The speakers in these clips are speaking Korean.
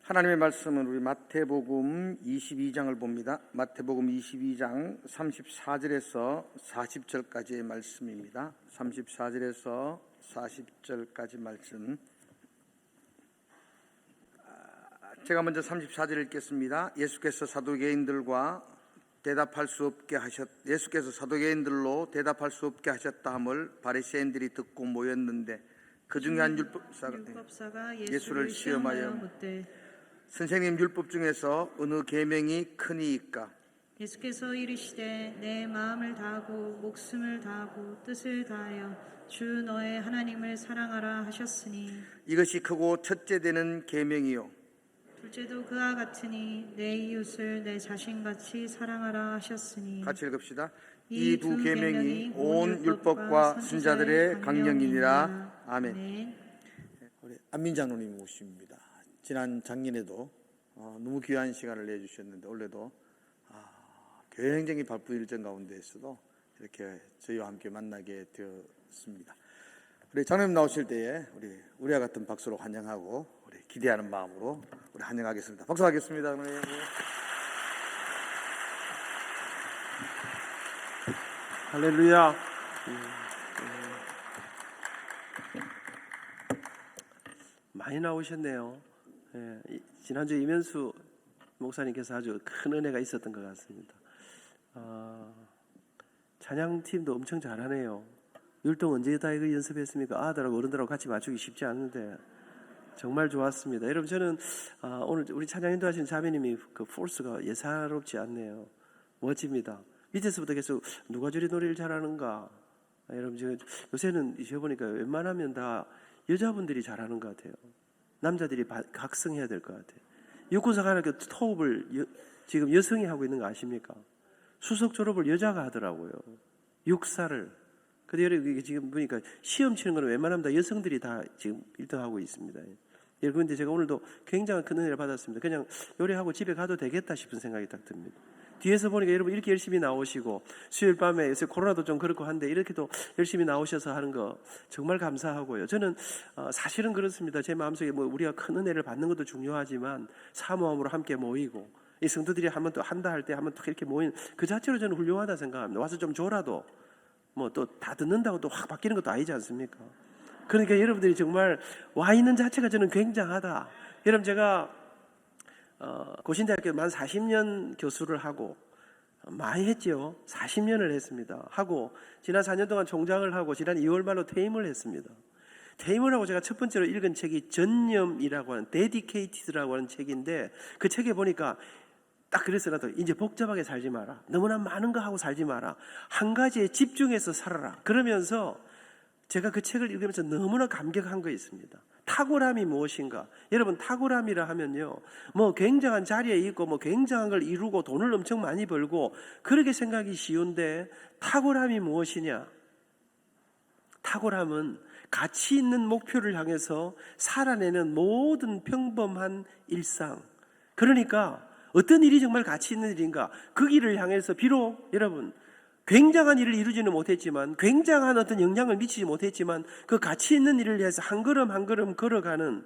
하나님의 말씀은 우리 마태복음 22장을 봅니다. 마태복음 22장 34절에서 40절까지의 말씀입니다. 34절에서 40절까지 말씀. 제가 먼저 34절 읽겠습니다. 예수께서 사두개인들로 대답할 수 없게 하셨다 함을 바리새인들이 듣고 모였는데 그 중에 한 율법사가 예수를 시험하여 묻되 선생님, 율법 중에서 어느 계명이 크니이까? 예수께서 이르시되 내 마음을 다하고 목숨을 다하고 뜻을 다하여 주 너의 하나님을 사랑하라 하셨으니 이것이 크고 첫째 되는 계명이요 둘째도 그와 같으니 내 이웃을 내 자신같이 사랑하라 하셨으니. 같이 읽읍시다. 이 두 계명이 온 율법과 선지자들의 강령이니라. 아멘. 우리 안민 장로님 모십니다. 지난 작년에도 너무 귀한 시간을 내주셨는데 올해도 굉장히 바쁜 일정 가운데에서도 이렇게 저희와 함께 만나게 되었습니다. 우리 장로님 나오실 때에 우리와 같은 박수로 환영하고 우리 기대하는 마음으로 우리 환영하겠습니다. 박수하겠습니다. 장로님. 할렐루야. 많이 나오셨네요. 지난주 이면수 목사님께서 아주 큰 은혜가 있었던 것 같습니다. 찬양팀도 엄청 잘하네요. 율동 언제 다 이거 연습했습니까? 아들하고 어른들하고 같이 맞추기 쉽지 않은데 정말 좋았습니다. 여러분, 저는 오늘 우리 찬양 인도하신 자매님이 그 포스가 예사롭지 않네요. 멋집니다. 밑에서부터 계속 누가 저리 노래를 잘하는가. 여러분, 제가 요새는 지어보니까 웬만하면 다 여자분들이 잘하는 것 같아요. 남자들이 각성해야 될 것 같아요. 육군사 가는 그 토업을 지금 여성이 하고 있는 거 아십니까? 수석 졸업을 여자가 하더라고요. 육사를. 근데 여러분, 지금 보니까 시험 치는 거는 웬만하면 다 여성들이 다 지금 1등하고 있습니다. 여러분, 근데 제가 오늘도 굉장한 큰 은혜를 받았습니다. 그냥 요리하고 집에 가도 되겠다 싶은 생각이 딱 듭니다. 뒤에서 보니까 여러분 이렇게 열심히 나오시고 수요일 밤에 요새 코로나도 좀 그렇고 한데 이렇게도 열심히 나오셔서 하는 거 정말 감사하고요. 저는 사실은 그렇습니다. 제 마음속에 우리가 큰 은혜를 받는 것도 중요하지만 사모함으로 함께 모이고 이 성도들이 한번 또 한다 할 때 한번 또 이렇게 모이는 그 자체로 저는 훌륭하다 생각합니다. 와서 좀 줘라도 또 다 듣는다고 또 확 바뀌는 것도 아니지 않습니까? 그러니까 여러분들이 정말 와 있는 자체가 저는 굉장하다. 여러분, 제가 고신대학교 만 40년 교수를 하고 많이 했죠. 40년을 했습니다. 하고 지난 4년 동안 총장을 하고 지난 2월 말로 퇴임을 했습니다. 퇴임을 하고 제가 첫 번째로 읽은 책이 전념이라고 하는 데디케이티드라고 하는 책인데 그 책에 보니까 딱 그랬어요. 나도 이제 복잡하게 살지 마라. 너무나 많은 거 하고 살지 마라. 한 가지에 집중해서 살아라. 그러면서 제가 그 책을 읽으면서 너무나 감격한 거 있습니다. 탁월함이 무엇인가? 여러분, 탁월함이라 하면요, 굉장한 자리에 있고 굉장한 걸 이루고 돈을 엄청 많이 벌고 그렇게 생각이 쉬운데 탁월함이 무엇이냐? 탁월함은 가치 있는 목표를 향해서 살아내는 모든 평범한 일상. 그러니까 어떤 일이 정말 가치 있는 일인가? 그 길을 향해서 비록 여러분 굉장한 일을 이루지는 못했지만 굉장한 어떤 영향을 미치지 못했지만 그 가치 있는 일을 위해서 한 걸음 한 걸음 걸어가는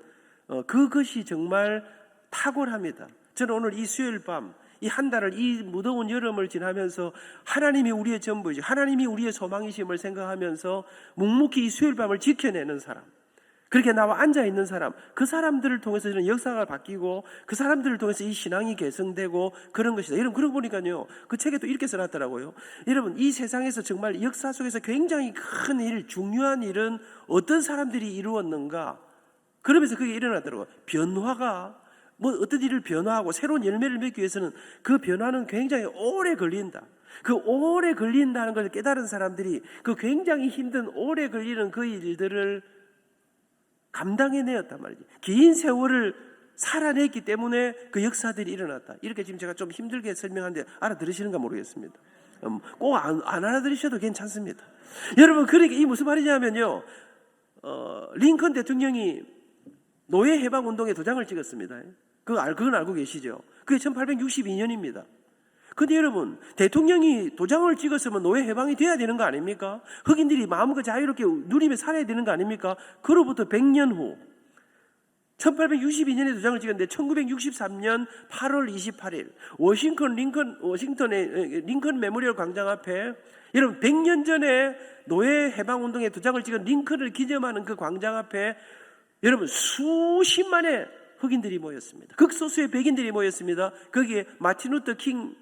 그것이 정말 탁월합니다. 저는 오늘 이 수요일 밤 이 한 달을 이 무더운 여름을 지나면서 하나님이 우리의 전부이지 하나님이 우리의 소망이심을 생각하면서 묵묵히 이 수요일 밤을 지켜내는 사람, 그렇게 나와 앉아있는 사람, 그 사람들을 통해서 저는 역사가 바뀌고 그 사람들을 통해서 이 신앙이 개성되고 그런 것이다. 여러분, 그러고 보니까요, 그 책에 또 이렇게 써놨더라고요. 여러분, 이 세상에서 정말 역사 속에서 굉장히 큰 일, 중요한 일은 어떤 사람들이 이루었는가? 그러면서 그게 일어났더라고요. 변화가 어떤 일을 변화하고 새로운 열매를 맺기 위해서는 그 변화는 굉장히 오래 걸린다. 그 오래 걸린다는 걸 깨달은 사람들이 그 굉장히 힘든 오래 걸리는 그 일들을 감당해내었단 말이지. 긴 세월을 살아냈기 때문에 그 역사들이 일어났다. 이렇게 지금 제가 좀 힘들게 설명하는데 알아들으시는가 모르겠습니다. 꼭 안 알아들으셔도 괜찮습니다. 여러분, 그러니까 이 무슨 말이냐면요, 링컨 대통령이 노예 해방 운동에 도장을 찍었습니다. 그건 알고 계시죠? 그게 1862년입니다. 근데 여러분, 대통령이 도장을 찍었으면 노예 해방이 돼야 되는 거 아닙니까? 흑인들이 마음껏 자유롭게 누리며 살아야 되는 거 아닙니까? 그로부터 100년 후 1862년에 도장을 찍었는데 1963년 8월 28일 워싱턴의 링컨 메모리얼 광장 앞에 여러분 100년 전에 노예 해방운동에 도장을 찍은 링컨을 기념하는 그 광장 앞에 여러분 수십만의 흑인들이 모였습니다. 극소수의 백인들이 모였습니다. 거기에 마틴 루터 킹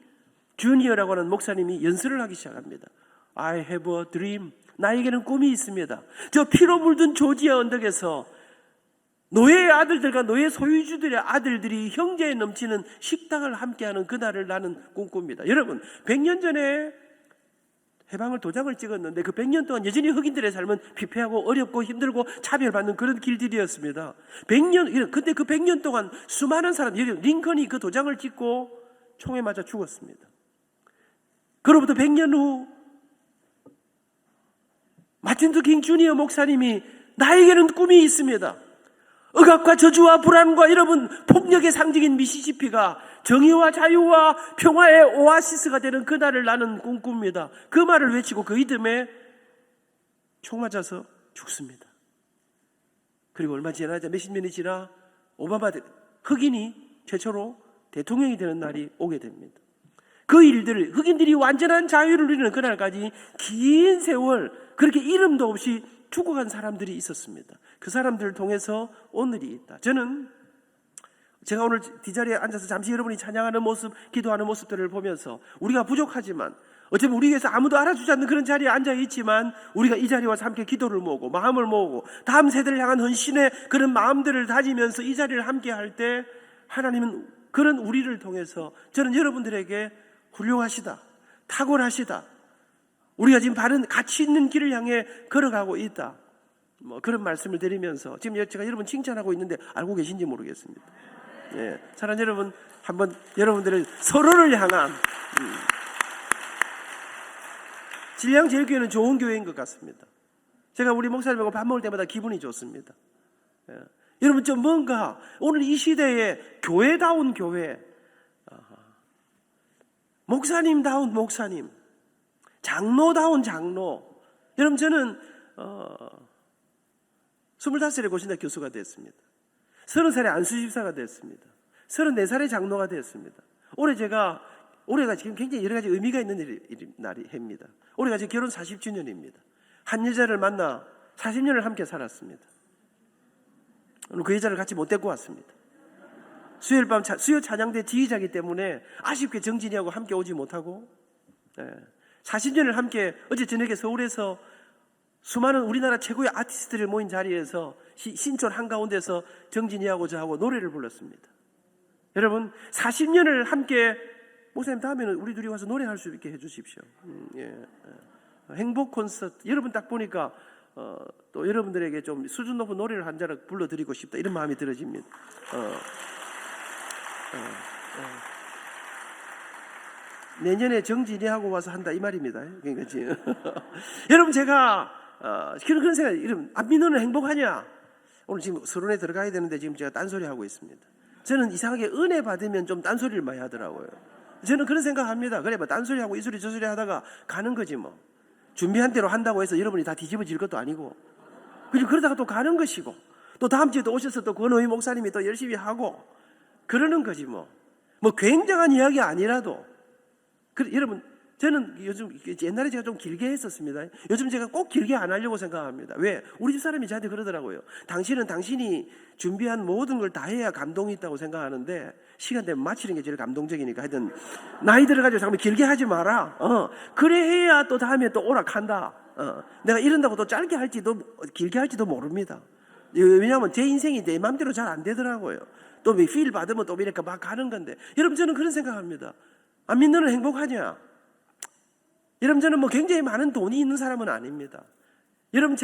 주니어라고 하는 목사님이 연설을 하기 시작합니다. I have a dream. 나에게는 꿈이 있습니다. 저 피로 물든 조지아 언덕에서 노예의 아들들과 노예 소유주들의 아들들이 형제에 넘치는 식탁을 함께하는 그날을 나는 꿈꿉니다. 여러분 100년 전에 해방을 도장을 찍었는데 그 100년 동안 여전히 흑인들의 삶은 피폐하고 어렵고 힘들고 차별받는 그런 길들이었습니다. 100년, 근데 그 100년 동안 수많은 사람, 링컨이 그 도장을 찍고 총에 맞아 죽었습니다. 그로부터 100년 후 마틴 루터 킹 주니어 목사님이 나에게는 꿈이 있습니다. 억압과 저주와 불안과 여러분 폭력의 상징인 미시시피가 정의와 자유와 평화의 오아시스가 되는 그날을 나는 꿈꿉니다. 그 말을 외치고 그 이듬해 총 맞아서 죽습니다. 그리고 얼마 지나자 몇십 년이 지나 오바마 흑인이 최초로 대통령이 되는 날이 오게 됩니다. 그 일들을 흑인들이 완전한 자유를 누리는 그날까지 긴 세월 그렇게 이름도 없이 죽어간 사람들이 있었습니다. 그 사람들을 통해서 오늘이 있다. 저는 제가 오늘 뒷자리에 앉아서 잠시 여러분이 찬양하는 모습, 기도하는 모습들을 보면서 우리가 부족하지만 어쩌면 우리 위해서 아무도 알아주지 않는 그런 자리에 앉아있지만 우리가 이 자리와 함께 기도를 모으고 마음을 모으고 다음 세대를 향한 헌신의 그런 마음들을 다지면서 이 자리를 함께 할 때 하나님은 그런 우리를 통해서 저는 여러분들에게 훌륭하시다, 탁월하시다, 우리가 지금 바른 가치 있는 길을 향해 걸어가고 있다, 그런 말씀을 드리면서 지금 제가 여러분 칭찬하고 있는데 알고 계신지 모르겠습니다. 예, 사랑하는 여러분, 한번 여러분들의 서로를 향한 진량제일교회는 좋은 교회인 것 같습니다. 제가 우리 목사님하고 밥 먹을 때마다 기분이 좋습니다. 예, 여러분 좀 뭔가 오늘 이 시대에 교회다운 교회, 목사님다운 목사님, 장로다운 장로. 여러분 저는 25살에 고신대 교수가 됐습니다. 30살에 안수집사가 됐습니다. 34살에 장로가 됐습니다. 올해가 지금 굉장히 여러 가지 의미가 있는 해입니다. 올해가 지금 결혼 40주년입니다. 한 여자를 만나 40년을 함께 살았습니다. 오늘 그 여자를 같이 못 데리고 왔습니다. 수요일 밤 수요 찬양대 지휘자이기 때문에 아쉽게 정진이하고 함께 오지 못하고 40년을 함께 어제 저녁에 서울에서 수많은 우리나라 최고의 아티스트들 모인 자리에서 신촌 한가운데서 정진이하고 저하고 노래를 불렀습니다. 여러분 40년을 함께 목사님 다음에는 우리 둘이 와서 노래할 수 있게 해주십시오. 행복 콘서트. 여러분 딱 보니까 또 여러분들에게 좀 수준 높은 노래를 한 자를 불러드리고 싶다 이런 마음이 들어집니다. 내년에 정진이하고 와서 한다 이 말입니다. 그러니까 지금 여러분 제가 그런 생각, 여러분 안 믿는 행복하냐? 오늘 지금 서론에 들어가야 되는데 지금 제가 딴소리 하고 있습니다. 저는 이상하게 은혜 받으면 좀 딴소리를 많이 하더라고요. 저는 그런 생각합니다. 그래 뭐 딴소리 하고 이 소리 저 소리 하다가 가는 거지 뭐. 준비한 대로 한다고 해서 여러분이 다 뒤집어질 것도 아니고, 그리고 그러다가 또 가는 것이고, 또 다음 주에 또 오셔서 또 권호희 목사님이 또 열심히 하고 그러는 거지 뭐. 뭐 굉장한 이야기 아니라도. 여러분 저는 요즘 옛날에 제가 좀 길게 했었습니다. 요즘 제가 꼭 길게 안 하려고 생각합니다. 왜? 우리 집 사람이 저한테 그러더라고요. 당신은 당신이 준비한 모든 걸 다 해야 감동이 있다고 생각하는데 시간 되면 마치는 게 제일 감동적이니까 하여튼 나이 들어가지고 잠깐만 길게 하지 마라. 그래 해야 또 다음에 또 오락한다. 내가 이런다고 또 짧게 할지도 길게 할지도 모릅니다. 왜냐하면 제 인생이 내 맘대로 잘 안 되더라고요. 또 필 받으면 또 이렇게 막 가는 건데, 여러분 저는 그런 생각합니다. 안 믿는 행복하냐? 여러분 저는 뭐 굉장히 많은 돈이 있는 사람은 아닙니다. 여러분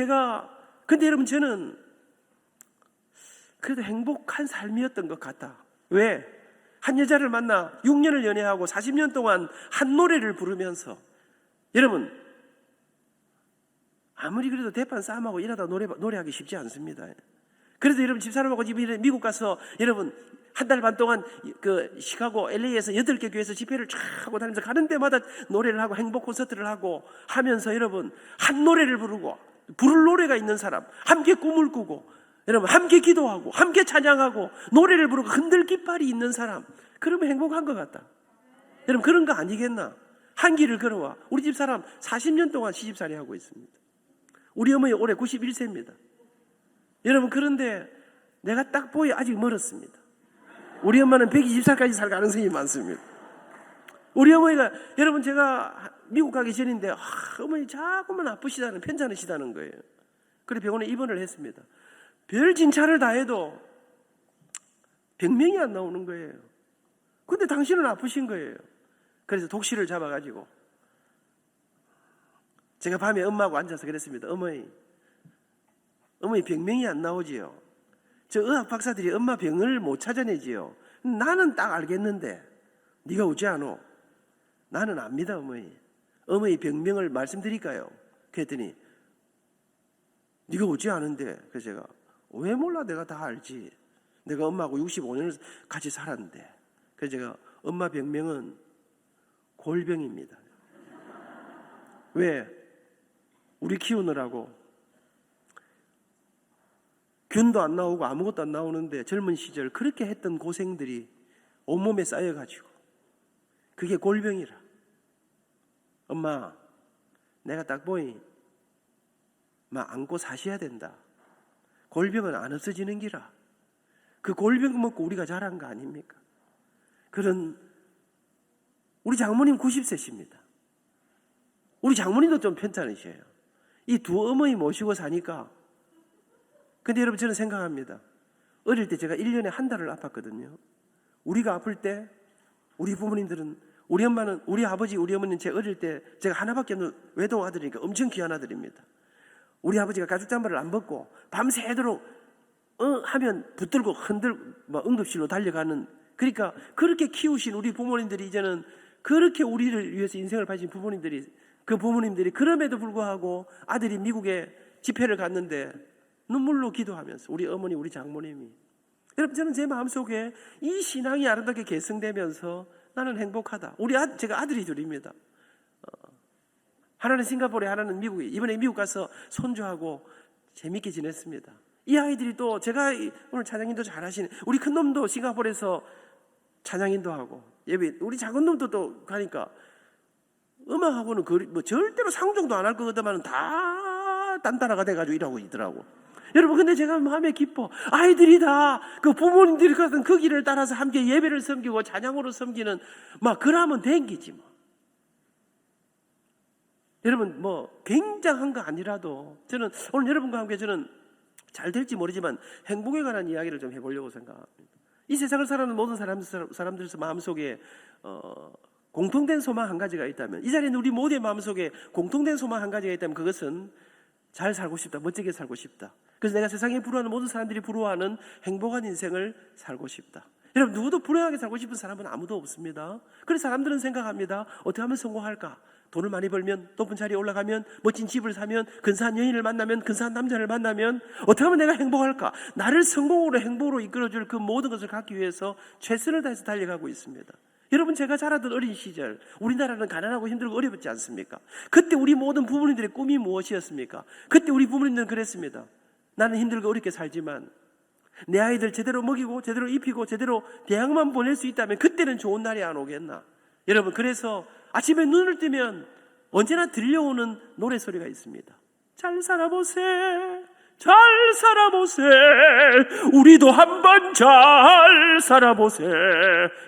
근데 여러분 저는 그래도 행복한 삶이었던 것 같다. 왜? 한 여자를 만나 6년을 연애하고 40년 동안 한 노래를 부르면서, 여러분 아무리 그래도 대판 싸움하고 이러다 노래하기 쉽지 않습니다. 그래도 여러분 집사람하고 미국 가서 여러분 한 달 반 동안 그 시카고 LA에서 8개 교회에서 집회를 쫙 하고 다니면서 가는 데마다 노래를 하고 행복 콘서트를 하고 하면서 여러분 한 노래를 부르고 부를 노래가 있는 사람, 함께 꿈을 꾸고 여러분 함께 기도하고 함께 찬양하고 노래를 부르고 흔들 깃발이 있는 사람, 그러면 행복한 것 같다. 여러분 그런 거 아니겠나? 한 길을 걸어와. 우리 집 사람 40년 동안 시집살이 하고 있습니다. 우리 어머니 올해 91세입니다. 여러분 그런데 내가 딱 보여 아직 멀었습니다. 우리 엄마는 120살까지 살 가능성이 많습니다. 우리 어머니가, 여러분 제가 미국 가기 전인데 어머니 자꾸만 아프시다는, 편찮으시다는 거예요. 그래 병원에 입원을 했습니다. 별 진찰을 다 해도 병명이 안 나오는 거예요. 근데 당신은 아프신 거예요. 그래서 독시를 잡아가지고 제가 밤에 엄마하고 앉아서 그랬습니다. 어머니 병명이 안 나오지요. 저 의학 박사들이 엄마 병을 못 찾아내지요. 나는 딱 알겠는데 네가 어찌 아노? 나는 압니다 어머니. 어머니 병명을 말씀드릴까요? 그랬더니 네가 어찌 아는데? 그래서 제가 왜 몰라, 내가 다 알지. 내가 엄마하고 65년을 같이 살았는데. 그래서 제가 엄마 병명은 골병입니다. 왜? 우리 키우느라고 균도 안 나오고 아무것도 안 나오는데 젊은 시절 그렇게 했던 고생들이 온몸에 쌓여가지고 그게 골병이라. 엄마 내가 딱 보니 막 안고 사셔야 된다. 골병은 안 없어지는 기라. 그 골병 먹고 우리가 자란 거 아닙니까? 그런 우리 장모님 90세십니다. 우리 장모님도 좀 편찮으셔요. 이 두 어머니 모시고 사니까. 근데 여러분 저는 생각합니다. 어릴 때 제가 1년에 한 달을 아팠거든요. 우리가 아플 때 우리 부모님들은, 우리 엄마는, 우리 아버지, 우리 어머니는 제 어릴 때 제가 하나밖에 없는 외동 아들이니까 엄청 귀한 아들입니다. 우리 아버지가 가죽 잠바를 안 벗고 밤새도록 하면 붙들고 막 응급실로 달려가는, 그러니까 그렇게 키우신 우리 부모님들이 이제는 그렇게 우리를 위해서 인생을 바친 부모님들이, 그 부모님들이 그럼에도 불구하고 아들이 미국에 집회를 갔는데 눈물로 기도하면서, 우리 어머니, 우리 장모님이, 여러분 저는 제 마음속에 이 신앙이 아름답게 계승되면서 나는 행복하다. 제가 아들이 둘입니다. 하나는 싱가포르에, 하나는 미국에. 이번에 미국 가서 손주하고 재밌게 지냈습니다. 이 아이들이 또 제가 오늘 찬양인도 잘하시는, 우리 큰 놈도 싱가포르에서 찬양인도 하고, 예배, 우리 작은 놈도 또 가니까 음악하고는 뭐 절대로 상종도 안 할 거거든만 다 딴따라가 돼가지고 일하고 있더라고. 여러분 근데 제가 마음에 기뻐. 아이들이 다 그 부모님들이 가던 그 길을 따라서 함께 예배를 섬기고 찬양으로 섬기는, 막 그러면 댕기지 뭐. 여러분 뭐 굉장한 거 아니라도 저는 오늘 여러분과 함께 저는 잘 될지 모르지만 행복에 관한 이야기를 좀 해보려고 생각합니다. 이 세상을 살아가는 모든 사람들 마음속에 공통된 소망 한 가지가 있다면, 이 자리에 우리 모두의 마음속에 공통된 소망 한 가지가 있다면 그것은 잘 살고 싶다, 멋지게 살고 싶다. 그래서 내가 세상에 부러워하는 모든 사람들이 부러워하는 행복한 인생을 살고 싶다. 여러분 누구도 불행하게 살고 싶은 사람은 아무도 없습니다. 그래서 사람들은 생각합니다. 어떻게 하면 성공할까? 돈을 많이 벌면, 높은 자리에 올라가면, 멋진 집을 사면, 근사한 여인을 만나면, 근사한 남자를 만나면 어떻게 하면 내가 행복할까? 나를 성공으로, 행복으로 이끌어줄 그 모든 것을 갖기 위해서 최선을 다해서 달려가고 있습니다. 여러분 제가 자라던 어린 시절, 우리나라는 가난하고 힘들고 어렵지 않습니까? 그때 우리 모든 부모님들의 꿈이 무엇이었습니까? 그때 우리 부모님들은 그랬습니다. 나는 힘들고 어렵게 살지만 내 아이들 제대로 먹이고 제대로 입히고 제대로 대학만 보낼 수 있다면 그때는 좋은 날이 안 오겠나. 여러분 그래서 아침에 눈을 뜨면 언제나 들려오는 노래소리가 있습니다. 잘 살아보세, 잘 살아보세, 우리도 한번 잘 살아보세.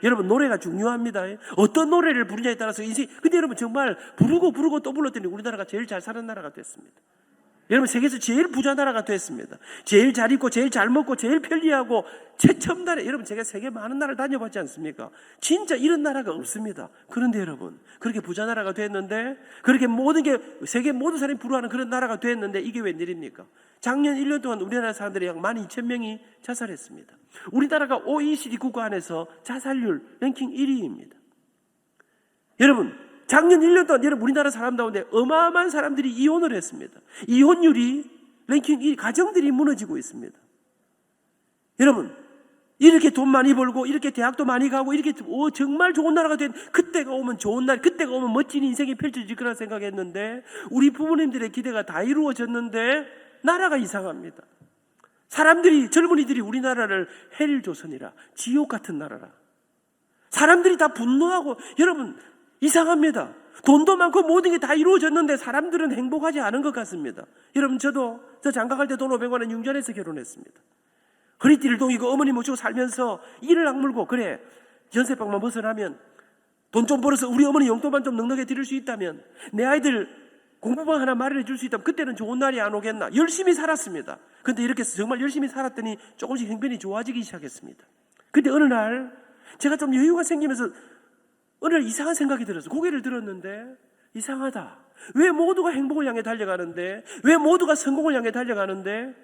여러분 노래가 중요합니다. 어떤 노래를 부르냐에 따라서 인생. 근데 여러분 정말 부르고 또 불렀더니 우리나라가 제일 잘 사는 나라가 됐습니다. 여러분 세계에서 제일 부자 나라가 됐습니다. 제일 잘 입고 제일 잘 먹고 제일 편리하고 최첨 나라. 여러분 제가 세계 많은 나라를 다녀봤지 않습니까? 진짜 이런 나라가 없습니다. 그런데 여러분 그렇게 부자 나라가 됐는데, 그렇게 모든 게 세계 모든 사람이 부러워하는 그런 나라가 됐는데 이게 웬일입니까? 작년 1년 동안 우리나라 사람들이 약 12,000명이 자살했습니다. 우리나라가 OECD 국가 안에서 자살률 랭킹 1위입니다. 여러분 작년 1년 동안 여러분 우리나라 사람 가운데 어마어마한 사람들이 이혼을 했습니다. 이혼율이 랭킹 1위, 가정들이 무너지고 있습니다. 여러분 이렇게 돈 많이 벌고 이렇게 대학도 많이 가고 이렇게 정말 좋은 나라가 된, 그때가 오면 좋은 날, 그때가 오면 멋진 인생이 펼쳐질 거라 생각했는데 우리 부모님들의 기대가 다 이루어졌는데 나라가 이상합니다. 사람들이, 젊은이들이 우리나라를 헬조선이라, 지옥 같은 나라라. 사람들이 다 분노하고, 여러분 이상합니다. 돈도 많고 모든 게 다 이루어졌는데 사람들은 행복하지 않은 것 같습니다. 여러분 저 장가갈 때 돈 500만 원 융전해서 결혼했습니다. 허리띠를 동이고 어머니 모시고 살면서 이를 악물고, 그래 연세방만 벗어나면 돈 좀 벌어서 우리 어머니 용돈만 좀 넉넉히 드릴 수 있다면, 내 아이들 공부방 하나 마련해 줄 수 있다면 그때는 좋은 날이 안 오겠나. 열심히 살았습니다. 근데 이렇게 정말 열심히 살았더니 조금씩 형편이 좋아지기 시작했습니다. 근데 어느 날 제가 좀 여유가 생기면서 어느 날 이상한 생각이 들어서 고개를 들었는데, 이상하다. 왜 모두가 행복을 향해 달려가는데, 왜 모두가 성공을 향해 달려가는데,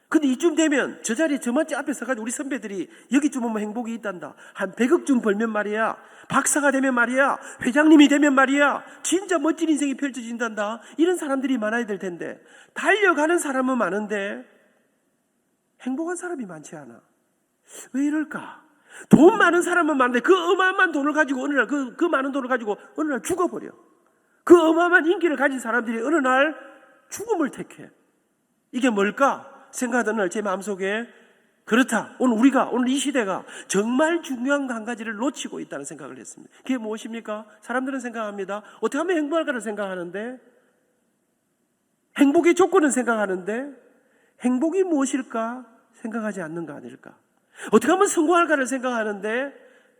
근데 이쯤 되면 저 자리에 저만치 앞에 서가지고 우리 선배들이 여기쯤 오면 행복이 있단다, 한 100억쯤 벌면 말이야, 박사가 되면 말이야, 회장님이 되면 말이야, 진짜 멋진 인생이 펼쳐진단다, 이런 사람들이 많아야 될 텐데, 달려가는 사람은 많은데 행복한 사람이 많지 않아. 왜 이럴까? 돈 많은 사람은 많은데 그 어마어마한 돈을 가지고 어느 날 그 많은 돈을 가지고 어느 날 죽어버려. 그 어마어마한 인기를 가진 사람들이 어느 날 죽음을 택해. 이게 뭘까? 생각하던 날 제 마음속에, 그렇다, 오늘 이 시대가 정말 중요한 한 가지를 놓치고 있다는 생각을 했습니다. 그게 무엇입니까? 사람들은 생각합니다. 어떻게 하면 행복할까를 생각하는데, 행복의 조건은 생각하는데 행복이 무엇일까 생각하지 않는 거 아닐까? 어떻게 하면 성공할까를 생각하는데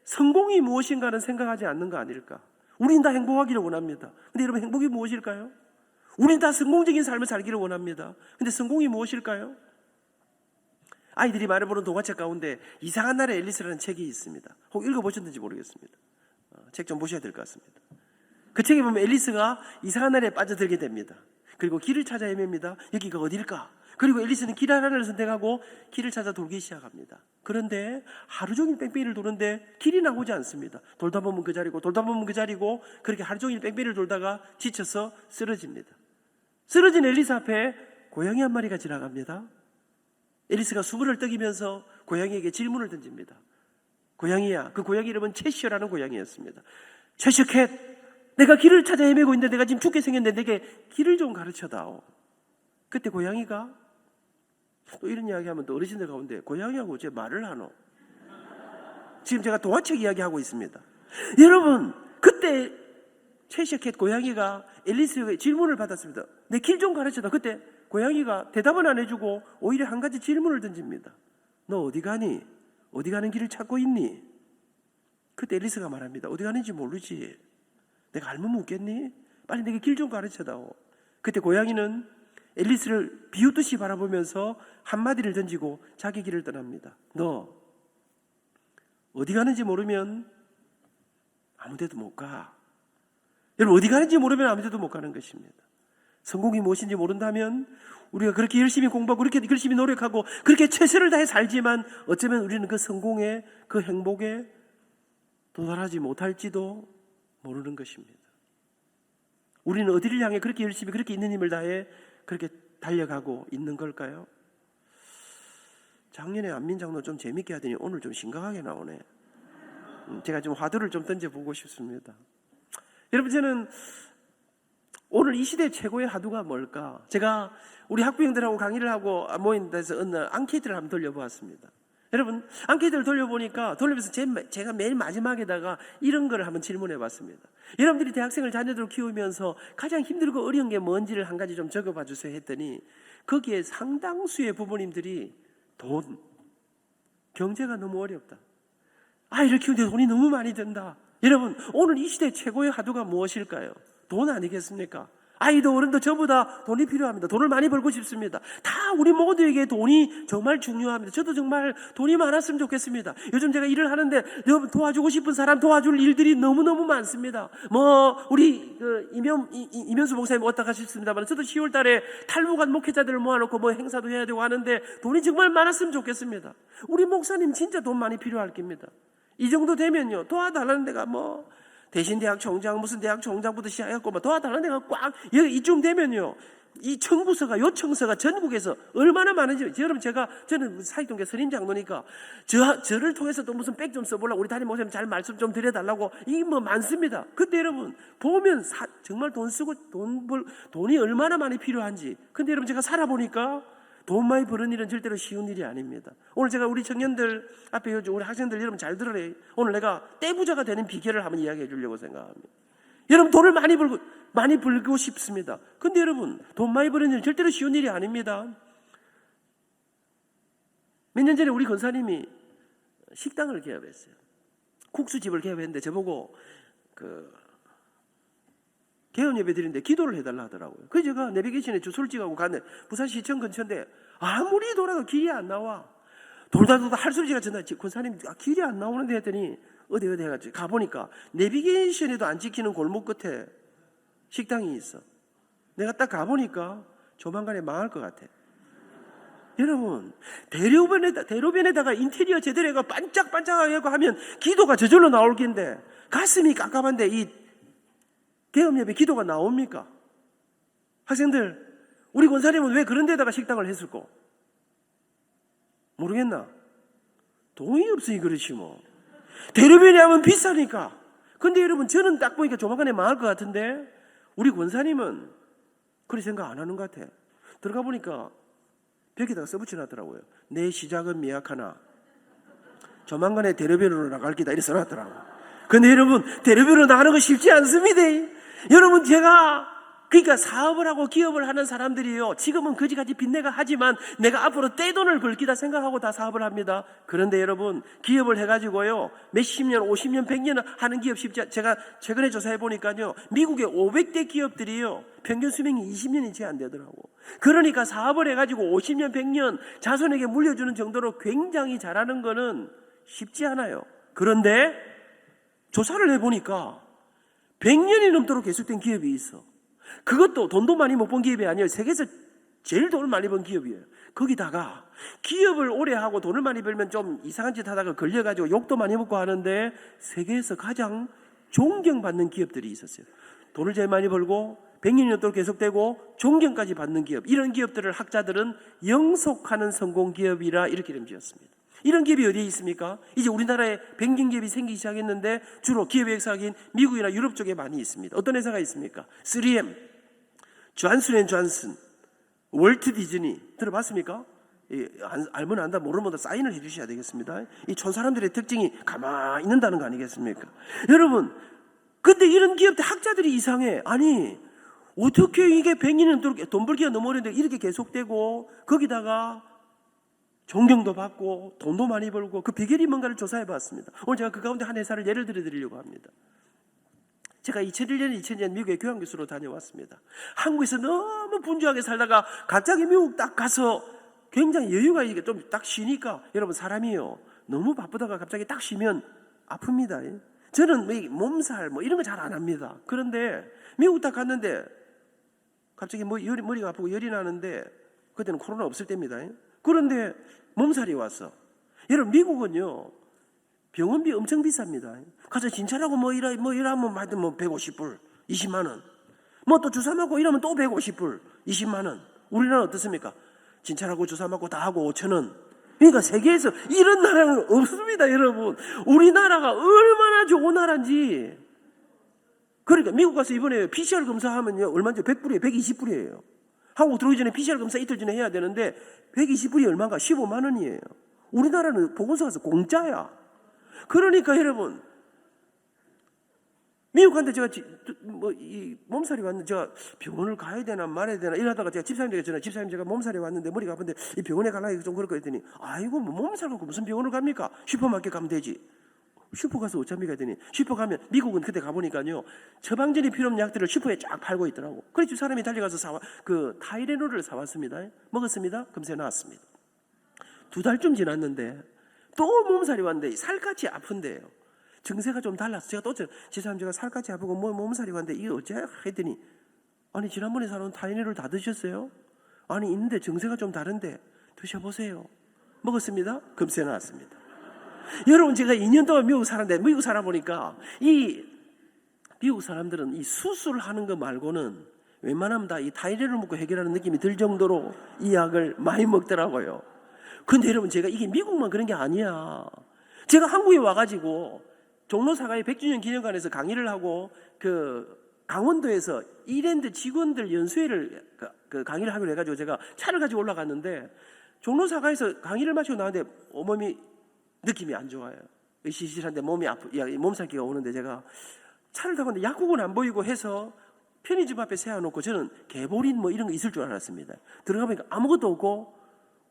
성공이 무엇인가는 생각하지 않는 거 아닐까? 우린 다 행복하기를 원합니다. 근데 여러분, 행복이 무엇일까요? 우린 다 성공적인 삶을 살기를 원합니다. 근데 성공이 무엇일까요? 아이들이 말해보는 동화책 가운데 이상한 나라의 앨리스라는 책이 있습니다. 혹 읽어보셨는지 모르겠습니다. 책 좀 보셔야 될 것 같습니다. 그 책에 보면 앨리스가 이상한 나라에 빠져들게 됩니다. 그리고 길을 찾아 헤맵니다. 여기가 어딜까? 그리고 앨리스는 길 하나를 선택하고 길을 찾아 돌기 시작합니다. 그런데 하루 종일 뺑뺑이를 도는데 길이 나오지 않습니다. 돌다 보면 그 자리고 돌다 보면 그 자리고, 그렇게 하루 종일 뺑뺑이를 돌다가 지쳐서 쓰러집니다. 쓰러진 앨리스 앞에 고양이 한 마리가 지나갑니다. 앨리스가 숨을 떡이면서 고양이에게 질문을 던집니다. 고양이야, 그 고양이 이름은 채셔라는 고양이였습니다. 채셔캣, 내가 길을 찾아 헤매고 있는데 내가 지금 죽게 생겼는데 내게 길을 좀 가르쳐다오. 그때 고양이가, 또 이런 이야기하면 또 어르신들 가운데 고양이하고 어째 말을 하노? 지금 제가 동화책 이야기하고 있습니다. 여러분, 그때 채셔캣 고양이가 앨리스에게 질문을 받았습니다. 내 길 좀 가르쳐다. 그때 고양이가 대답은 안 해주고 오히려 한 가지 질문을 던집니다. 너 어디 가니? 어디 가는 길을 찾고 있니? 그때 앨리스가 말합니다. 어디 가는지 모르지. 내가 알면 묻겠니? 빨리 내게 길 좀 가르쳐다오. 그때 고양이는 앨리스를 비웃듯이 바라보면서 한마디를 던지고 자기 길을 떠납니다. 너 어디 가는지 모르면 아무 데도 못 가. 여러분, 어디 가는지 모르면 아무 데도 못 가는 것입니다. 성공이 무엇인지 모른다면 우리가 그렇게 열심히 공부하고 그렇게 열심히 노력하고 그렇게 최선을 다해 살지만 어쩌면 우리는 그 성공에, 그 행복에 도달하지 못할지도 모르는 것입니다. 우리는 어디를 향해 그렇게 열심히 그렇게 있는 힘을 다해 그렇게 달려가고 있는 걸까요? 작년에 안민장로 좀 재밌게 하더니 오늘 좀 심각하게 나오네. 제가 좀 화두를 좀 던져보고 싶습니다. 여러분, 저는 오늘 이 시대 최고의 화두가 뭘까? 제가 우리 학부형들하고 강의를 하고 모인 데서 어느 날 앙케이트를 한번 돌려보았습니다. 여러분, 앙케이트를 돌려보면서 제가 맨 마지막에다가 이런 걸 한번 질문해 봤습니다. 여러분들이 대학생을 자녀들을 키우면서 가장 힘들고 어려운 게 뭔지를 한 가지 좀 적어봐 주세요 했더니 거기에 상당수의 부모님들이 돈, 경제가 너무 어렵다. 아이를 키우는데 돈이 너무 많이 든다. 여러분, 오늘 이 시대 최고의 화두가 무엇일까요? 돈 아니겠습니까? 아이도 어른도 전부 다 돈이 필요합니다. 돈을 많이 벌고 싶습니다. 다 우리 모두에게 돈이 정말 중요합니다. 저도 정말 돈이 많았으면 좋겠습니다. 요즘 제가 일을 하는데 여러분, 도와주고 싶은 사람 도와줄 일들이 너무너무 많습니다. 우리 이면수 목사님 왔다 가셨습니다만 저도 10월 달에 탈북한 목회자들을 모아놓고 행사도 해야 되고 하는데 돈이 정말 많았으면 좋겠습니다. 우리 목사님 진짜 돈 많이 필요할 겁니다. 이 정도 되면요, 도와달라는 데가 대신대학 총장, 무슨 대학 총장부터 시작해갖고 도와달라는 데가 꽉, 이쯤 되면요, 이 청구서가, 요청서가 전국에서 얼마나 많은지, 여러분, 저는 사익동계 선임장로니까, 저를 통해서 또 무슨 백 좀 써보려고 우리 담임 목사님 잘 말씀 좀 드려달라고, 이게 많습니다. 근데 여러분, 보면 정말 돈 쓰고 돈이 얼마나 많이 필요한지. 근데 여러분, 제가 살아보니까 돈 많이 버는 일은 절대로 쉬운 일이 아닙니다. 오늘 제가 우리 청년들 앞에 우리 학생들 여러분 잘 들으래요. 오늘 내가 떼부자가 되는 비결을 한번 이야기해 주려고 생각합니다. 여러분 돈을 많이 벌고 싶습니다. 근데 여러분 돈 많이 버는 일은 절대로 쉬운 일이 아닙니다. 몇 년 전에 우리 권사님이 식당을 개업했어요. 국수집을 개업했는데 저보고 개업 예배 드리는데 기도를 해달라 하더라고요. 그래서 제가 내비게이션에 주소를 찍어가고 갔는데 부산시청 근처인데 아무리 돌아도 길이 안 나와. 돌다 할 소리가 전화 권사님 길이 안 나오는데 했더니 어디 해가지고 가보니까 내비게이션에도 안 찍히는 골목 끝에 식당이 있어. 내가 딱 가보니까 조만간에 망할 것 같아. 여러분 대로변에다가 인테리어 제대로 해가 반짝반짝하게 하면 기도가 저절로 나올 텐데 가슴이 깝깝한데 이 개업예배 기도가 나옵니까? 학생들 우리 권사님은 왜 그런 데다가 식당을 했을까? 모르겠나? 돈이 없으니 그렇지 뭐. 대로변에 하면 비싸니까. 근데 여러분 저는 딱 보니까 조만간에 망할 것 같은데 우리 권사님은 그렇게 생각 안 하는 것 같아. 들어가 보니까 벽에다가 써붙여놨더라고요. 내 시작은 미약하나 조만간에 대로변으로 나갈 기다 이렇게 써놨더라고요. 근데 여러분 대로변으로 나가는 거 쉽지 않습니다. 여러분 그러니까 사업을 하고 기업을 하는 사람들이요 지금은 거지같이 빚내가 하지만 내가 앞으로 떼돈을 벌 기다 생각하고 다 사업을 합니다. 그런데 여러분 기업을 해가지고요 몇십 년 50년 100년 하는 기업 쉽지 않 제가 최근에 조사해 보니까요 미국의 500대 기업들이요 평균 수명이 20년이 채 안 되더라고. 그러니까 사업을 해가지고 50년 100년 자손에게 물려주는 정도로 굉장히 잘하는 거는 쉽지 않아요. 그런데 조사를 해보니까 100년이 넘도록 계속된 기업이 있어. 그것도 돈도 많이 못 번 기업이 아니에요. 세계에서 제일 돈을 많이 번 기업이에요. 거기다가 기업을 오래 하고 돈을 많이 벌면 좀 이상한 짓 하다가 걸려가지고 욕도 많이 먹고 하는데 세계에서 가장 존경받는 기업들이 있었어요. 돈을 제일 많이 벌고 100년이 넘도록 계속되고 존경까지 받는 기업. 이런 기업들을 학자들은 영속하는 성공 기업이라 이렇게 이름 지었습니다. 이런 기업이 어디에 있습니까? 이제 우리나라에 뱅킹기업이 생기기 시작했는데 주로 기업의 역사인 미국이나 유럽 쪽에 많이 있습니다. 어떤 회사가 있습니까? 3M, 존슨앤존슨, 월트 디즈니 들어봤습니까? 알면 안다 모르면 다 사인을 해주셔야 되겠습니다. 이 촌사람들의 특징이 가만히 있는다는 거 아니겠습니까? 여러분 근데 이런 기업들 학자들이 이상해. 아니 어떻게 이게 100년이 넘도록 돈 벌기가 너무 어려운데 이렇게 계속되고 거기다가 존경도 받고 돈도 많이 벌고 그 비결이 뭔가를 조사해 봤습니다. 오늘 제가 그 가운데 한 회사를 예를 들어 드리려고 합니다. 제가 2001년, 2002년 미국에 교환교수로 다녀왔습니다. 한국에서 너무 분주하게 살다가 갑자기 미국 딱 가서 굉장히 여유가 이게 좀 딱 쉬니까 여러분 사람이요 너무 바쁘다가 갑자기 딱 쉬면 아픕니다. 저는 몸살 이런 거 잘 안 합니다. 그런데 미국 딱 갔는데 갑자기 머리가 아프고 열이 나는데 그때는 코로나 없을 때입니다. 그런데 몸살이 왔어. 여러분 미국은요 병원비 엄청 비쌉니다. 가서 진찰하고 이러면 하여튼 150불, 20만 원. 또 주사 맞고 이러면 또 150불, 20만 원. 우리나라는 어떻습니까? 진찰하고 주사 맞고 다 하고 5,000원. 그러니까 세계에서 이런 나라는 없습니다, 여러분. 우리나라가 얼마나 좋은 나라인지. 그러니까 미국 가서 이번에 PCR 검사하면요 얼마인지 100불이에요, 120불이에요. 한국 들어오기 전에 PCR 검사 이틀 전에 해야 되는데 120불이 얼마인가? 15만 원이에요. 우리나라는 보건소 가서 공짜야. 그러니까 여러분 미국 갔는데 제가 이 몸살이 왔는데 제가 병원을 가야 되나 말아야 되나 이러다가 제가 집사님에게 전화 집사님 제가 몸살이 왔는데 머리가 아픈데 이 병원에 가려고 좀 그럴 거 했더니 아이고 몸살 갖고 무슨 병원을 갑니까? 슈퍼마켓 가면 되지. 슈퍼 가서 어쩝니까 했더니 슈퍼 가면 미국은 그때 가보니까요 처방전이 필요 없는 약들을 슈퍼에 쫙 팔고 있더라고. 그래서 사람이 달려가서 타이레놀을 사왔습니다. 먹었습니다. 금세 나왔습니다. 2달쯤 지났는데 또 몸살이 왔는데 살같이 아픈데요. 증세가 좀 달라서 제가 또 집사님 제가 살같이 아프고 몸살이 왔는데 이게 어째 했더니 아니 지난번에 사놓은 타이레놀 다 드셨어요? 아니 있는데 증세가 좀 다른데 드셔보세요. 먹었습니다. 금세 나왔습니다. 여러분 제가 2년 동안 미국 살았는데 미국 살아보니까 이 미국 사람들은 이 수술하는 거 말고는 웬만하면 다 이 타이레놀 먹고 해결하는 느낌이 들 정도로 이 약을 많이 먹더라고요. 근데 여러분 제가 이게 미국만 그런 게 아니야. 제가 한국에 와가지고 종로사가의 100주년 기념관에서 강의를 하고 강원도에서 이랜드 직원들 연수회를 그 강의를 하기로 해가지고 제가 차를 가지고 올라갔는데 종로사가에서 강의를 마치고 나왔는데 온몸이 느낌이 안 좋아요. 시실한데 몸이 몸살기가 오는데 제가 차를 타고 있는데 약국은 안 보이고 해서 편의점 앞에 세워놓고 저는 개보린 뭐 이런 거 있을 줄 알았습니다. 들어가보니까 아무것도 없고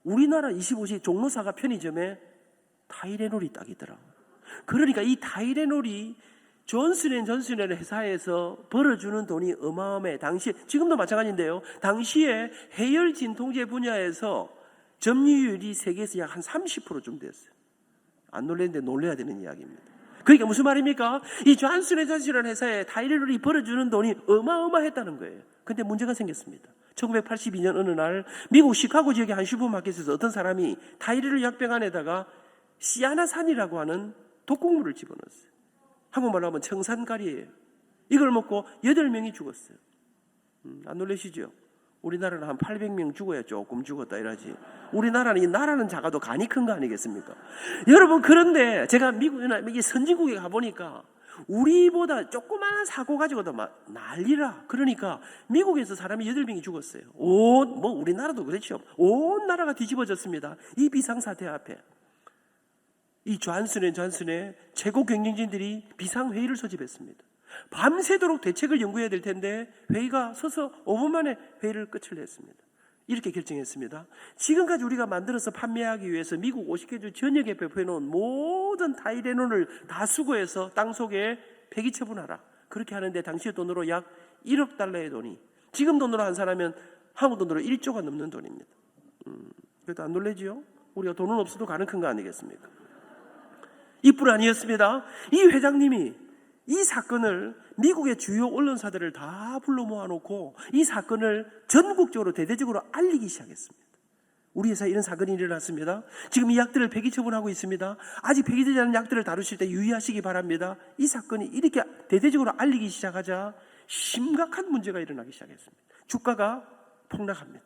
우리나라 25시 종로사가 편의점에 타이레놀이 딱 있더라고요. 그러니까 이 타이레놀이 존슨앤존슨이라는 회사에서 벌어주는 돈이 어마어마해. 당시 지금도 마찬가지인데요. 당시에 해열 진통제 분야에서 점유율이 세계에서 약 한 30%쯤 됐어요. 안 놀랬는데 놀래야 되는 이야기입니다. 그러니까 무슨 말입니까? 이 존슨앤존슨이라는 회사에 타이레놀이 벌어주는 돈이 어마어마했다는 거예요. 근데 문제가 생겼습니다. 1982년 어느 날 미국 시카고 지역의 한 슈퍼마켓에서 어떤 사람이 타이레놀 약병 안에다가 시아나산이라고 하는 독극물을 집어넣었어요. 한국말로 하면 청산가리예요. 이걸 먹고 8명이 죽었어요. 안 놀라시죠? 우리나라는 한 800명 죽어야 조금 죽었다 이러지. 우리나라는 이 나라는 작아도 간이 큰 거 아니겠습니까? 여러분, 그런데 제가 미국이나 이 선진국에 가보니까 우리보다 조그마한 사고 가지고도 막 난리라. 그러니까 미국에서 사람이 8명이 죽었어요. 우리나라도 그렇죠. 온 나라가 뒤집어졌습니다. 이 비상사태 앞에. 이 존슨앤존슨의 최고 경영진들이 비상회의를 소집했습니다. 밤새도록 대책을 연구해야 될 텐데 회의가 서서 5분 만에 회의를 끝을 냈습니다. 이렇게 결정했습니다. 지금까지 우리가 만들어서 판매하기 위해서 미국 50개 주 전역에 배포해놓은 모든 타이레놀을 다 수거해서 땅속에 폐기 처분하라. 그렇게 하는데 당시의 돈으로 약 1억 달러의 돈이, 지금 돈으로 환산하면 한국 돈으로 1조가 넘는 돈입니다. 그래도 안 놀라지요? 우리가 돈은 없어도 가는 큰 거 아니겠습니까? 이뿐 아니었습니다. 이 회장님이 이 사건을 미국의 주요 언론사들을 다 불러 모아놓고 이 사건을 전국적으로 대대적으로 알리기 시작했습니다. 우리 회사에 이런 사건이 일어났습니다. 지금 이 약들을 폐기 처분하고 있습니다. 아직 폐기되지 않은 약들을 다루실 때 유의하시기 바랍니다. 이 사건이 이렇게 대대적으로 알리기 시작하자 심각한 문제가 일어나기 시작했습니다. 주가가 폭락합니다.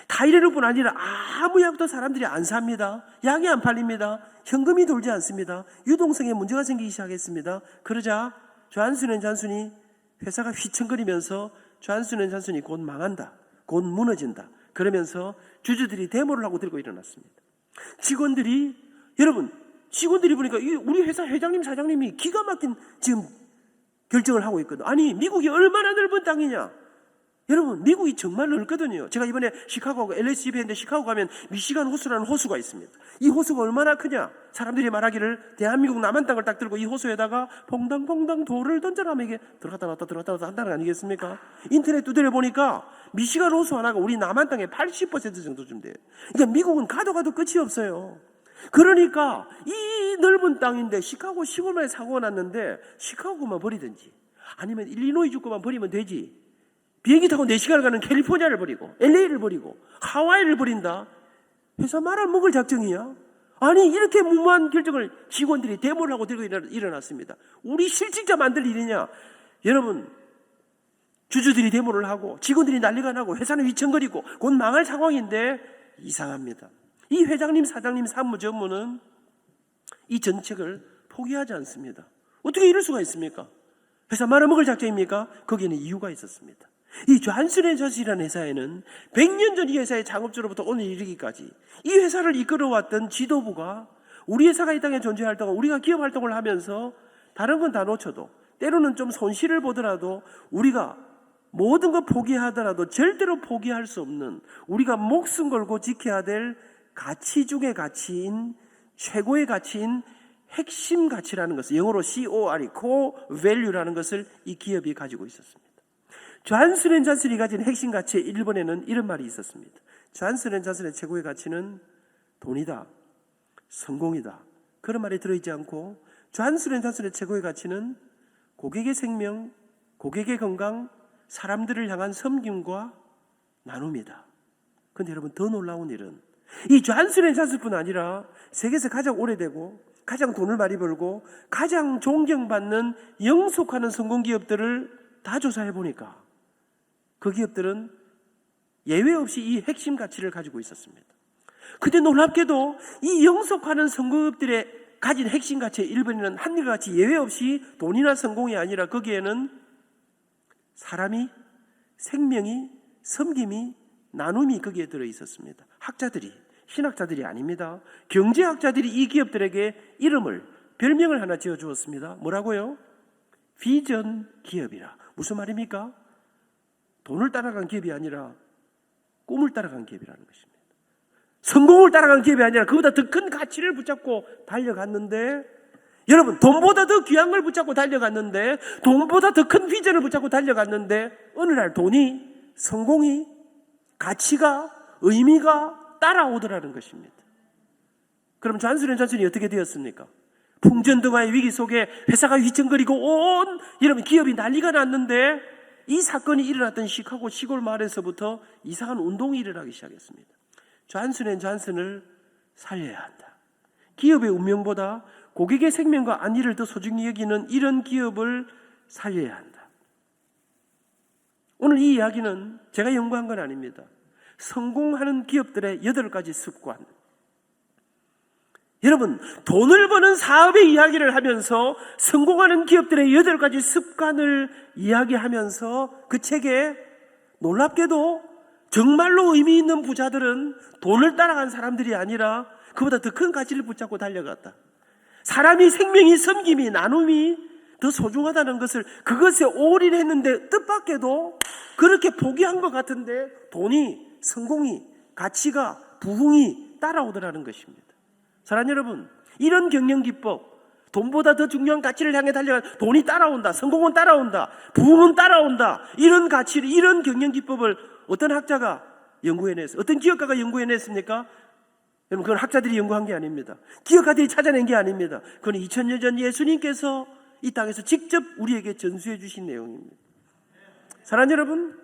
타이레놀뿐 아니라 아무 약도 사람들이 안 삽니다. 약이 안 팔립니다. 현금이 돌지 않습니다. 유동성에 문제가 생기기 시작했습니다. 그러자 존슨앤존슨이 회사가 휘청거리면서 존슨앤존슨이 곧 망한다, 곧 무너진다, 그러면서 주주들이 데모를 하고 들고 일어났습니다. 직원들이 보니까 우리 회사 회장님, 사장님이 기가 막힌 지금 결정을 하고 있거든. 아니, 미국이 얼마나 넓은 땅이냐? 여러분, 미국이 정말 넓거든요. 제가 이번에 시카고하고 LACB 했는데 시카고 가면 미시간 호수라는 호수가 있습니다. 이 호수가 얼마나 크냐? 사람들이 말하기를 대한민국 남한 땅을 딱 들고 이 호수에다가 퐁당퐁당 돌을 던져라면 이게 들어갔다 놨다 한다는 거 아니겠습니까? 인터넷 두드려 보니까 미시간 호수 하나가 우리 남한 땅의 80% 정도쯤 돼요. 그러니까 미국은 가도 끝이 없어요. 그러니까 이 넓은 땅인데 시카고 시골만에 사고가 났는데 시카고만 버리든지 아니면 일리노이 주권만 버리면 되지. 비행기 타고 4시간을 가는 캘리포니아를 버리고 LA를 버리고 하와이를 버린다. 회사 말아먹을 작정이야. 아니, 이렇게 무모한 결정을 직원들이 데모를 하고 들고 일어났습니다. 우리 실직자 만들 일이냐? 여러분, 주주들이 데모를 하고 직원들이 난리가 나고 회사는 휘청거리고 곧 망할 상황인데 이상합니다. 이 회장님, 사장님, 사무전무는 이 정책을 포기하지 않습니다. 어떻게 이럴 수가 있습니까? 회사 말아먹을 작정입니까? 거기에는 이유가 있었습니다. 이 존슨앤존슨이라는 회사에는 100년 전 이 회사의 창업주로부터 오늘 이르기까지 이 회사를 이끌어왔던 지도부가 우리 회사가 이 땅에 존재할 동안 우리가 기업 활동을 하면서 다른 건 다 놓쳐도 때로는 좀 손실을 보더라도 우리가 모든 것 포기하더라도 절대로 포기할 수 없는, 우리가 목숨 걸고 지켜야 될 가치 중의 가치인, 최고의 가치인 핵심 가치라는 것을, 영어로 CORE, Core Value라는 것을 이 기업이 가지고 있었습니다. 존슨앤존슨이 가진 핵심 가치의 일본에는 이런 말이 있었습니다. 존슨앤존슨의 최고의 가치는 돈이다, 성공이다, 그런 말이 들어있지 않고 존슨앤존슨의 최고의 가치는 고객의 생명, 고객의 건강, 사람들을 향한 섬김과 나눔이다. 그런데 여러분, 더 놀라운 일은 이 존슨앤존슨뿐 아니라 세계에서 가장 오래되고 가장 돈을 많이 벌고 가장 존경받는 영속하는 성공기업들을 다 조사해 보니까 그 기업들은 예외 없이 이 핵심 가치를 가지고 있었습니다. 그때 놀랍게도 이 영속하는 성공기업들의 가진 핵심 가치의 일본에는 한결같이 예외 없이 돈이나 성공이 아니라 거기에는 사람이, 생명이, 섬김이, 나눔이 거기에 들어 있었습니다. 학자들이, 신학자들이 아닙니다. 경제학자들이 이 기업들에게 이름을, 별명을 하나 지어주었습니다. 뭐라고요? 비전 기업이라. 무슨 말입니까? 돈을 따라간 기업이 아니라 꿈을 따라간 기업이라는 것입니다. 성공을 따라간 기업이 아니라 그보다 더 큰 가치를 붙잡고 달려갔는데, 여러분, 돈보다 더 귀한 걸 붙잡고 달려갔는데, 돈보다 더 큰 비전을 붙잡고 달려갔는데, 어느 날 돈이, 성공이, 가치가, 의미가 따라오더라는 것입니다. 그럼 잔순이 어떻게 되었습니까? 풍전등화의 위기 속에 회사가 휘청거리고 여러분, 기업이 난리가 났는데, 이 사건이 일어났던 시카고 시골 마을에서부터 이상한 운동이 일어나기 시작했습니다. 존슨앤존슨을 살려야 한다. 기업의 운명보다 고객의 생명과 안위를 더 소중히 여기는 이런 기업을 살려야 한다. 오늘 이 이야기는 제가 연구한 건 아닙니다. 성공하는 기업들의 8가지 습관. 여러분, 돈을 버는 사업의 이야기를 하면서 성공하는 기업들의 8가지 습관을 이야기하면서 그 책에 놀랍게도 정말로 의미 있는 부자들은 돈을 따라간 사람들이 아니라 그보다 더 큰 가치를 붙잡고 달려갔다. 사람이, 생명이, 섬김이, 나눔이 더 소중하다는 것을, 그것에 올인했는데 뜻밖에도 그렇게 포기한 것 같은데 돈이, 성공이, 가치가, 부흥이 따라오더라는 것입니다. 사랑하는 여러분, 이런 경영기법, 돈보다 더 중요한 가치를 향해 달려간, 돈이 따라온다, 성공은 따라온다, 부흥은 따라온다, 이런 가치를, 이런 경영기법을 어떤 학자가 연구해냈어요? 어떤 기업가가 연구해냈습니까? 여러분, 그건 학자들이 연구한 게 아닙니다. 기업가들이 찾아낸 게 아닙니다. 그건 2000년 전 예수님께서 이 땅에서 직접 우리에게 전수해 주신 내용입니다. 사랑하는 여러분,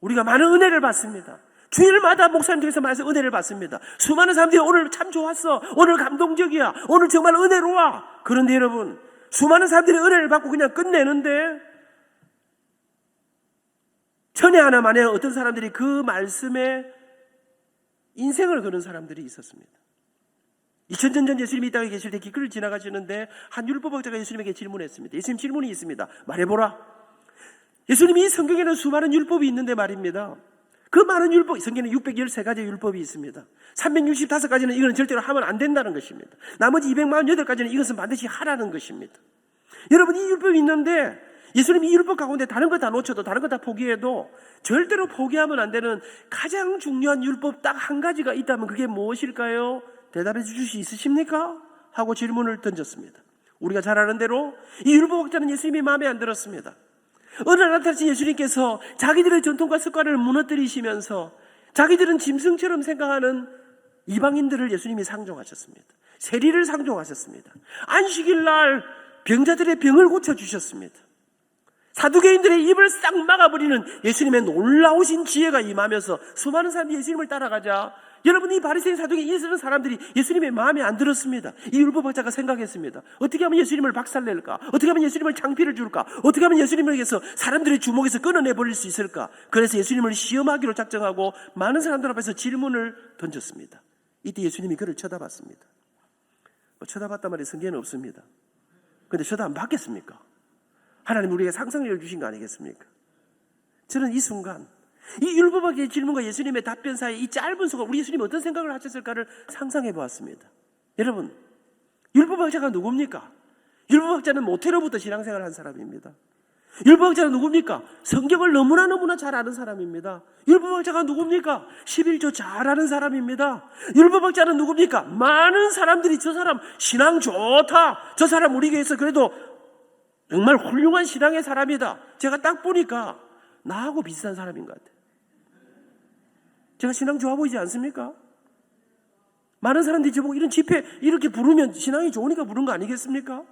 우리가 많은 은혜를 받습니다. 주일마다 목사님께서 말씀 은혜를 받습니다. 수많은 사람들이 오늘 참 좋았어, 오늘 감동적이야, 오늘 정말 은혜로워. 그런데 여러분, 수많은 사람들이 은혜를 받고 그냥 끝내는데, 천에 하나 만에 어떤 사람들이 그 말씀에 인생을 거는 사람들이 있었습니다. 2000년 전 예수님이 이 땅에 계실 때 길거리를 지나가시는데 한 율법학자가 예수님에게 질문했습니다. 예수님 질문이 있습니다. 말해보라. 예수님이 성경에는 수많은 율법이 있는데 말입니다. 그 많은 율법, 성경에는 613가지의 율법이 있습니다. 365가지는 이건 절대로 하면 안 된다는 것입니다. 나머지 248가지는 이것은 반드시 하라는 것입니다. 여러분, 이 율법이 있는데 예수님이 이 율법 가운데 다른 거 다 놓쳐도, 다른 거 다 포기해도 절대로 포기하면 안 되는 가장 중요한 율법 딱 한 가지가 있다면 그게 무엇일까요? 대답해 주실 수 있으십니까? 하고 질문을 던졌습니다. 우리가 잘 아는 대로 이 율법학자는 예수님이 마음에 안 들었습니다. 어느 날 나타나신 예수님께서 자기들의 전통과 습관을 무너뜨리시면서 자기들은 짐승처럼 생각하는 이방인들을 예수님이 상종하셨습니다. 세리를 상종하셨습니다. 안식일 날 병자들의 병을 고쳐주셨습니다. 사두개인들의 입을 싹 막아버리는 예수님의 놀라우신 지혜가 임하면서 수많은 사람들이 예수님을 따라가자, 여러분, 이 바리새인 사두개인 이런 사람들이 예수님의 마음에 안 들었습니다. 이 율법학자가 생각했습니다. 어떻게 하면 예수님을 박살낼까? 어떻게 하면 예수님을 창피를 줄까? 어떻게 하면 예수님에게서 사람들의 주목에서 끊어내버릴 수 있을까? 그래서 예수님을 시험하기로 작정하고 많은 사람들 앞에서 질문을 던졌습니다. 이때 예수님이 그를 쳐다봤습니다. 쳐다봤단 말이 성경에는 없습니다. 그런데 쳐다 안 받겠습니까? 하나님 우리에게 상상력을 주신 거 아니겠습니까? 저는 이 순간 이 율법학의 질문과 예수님의 답변 사이에 이 짧은 순간 우리 예수님이 어떤 생각을 하셨을까를 상상해 보았습니다. 여러분, 율법학자가 누굽니까? 율법학자는 모태로부터 신앙생활을 한 사람입니다. 율법학자는 누굽니까? 성경을 너무나 잘 아는 사람입니다. 율법학자가 누굽니까? 11조 잘 아는 사람입니다. 율법학자는 누굽니까? 많은 사람들이 저 사람 신앙 좋다, 저 사람 우리 교회에서 그래도 정말 훌륭한 신앙의 사람이다, 제가 딱 보니까 나하고 비슷한 사람인 것 같아요. 제가 신앙 좋아 보이지 않습니까? 많은 사람들이 저보고 이런 집회 이렇게 부르면 신앙이 좋으니까 부른 거 아니겠습니까?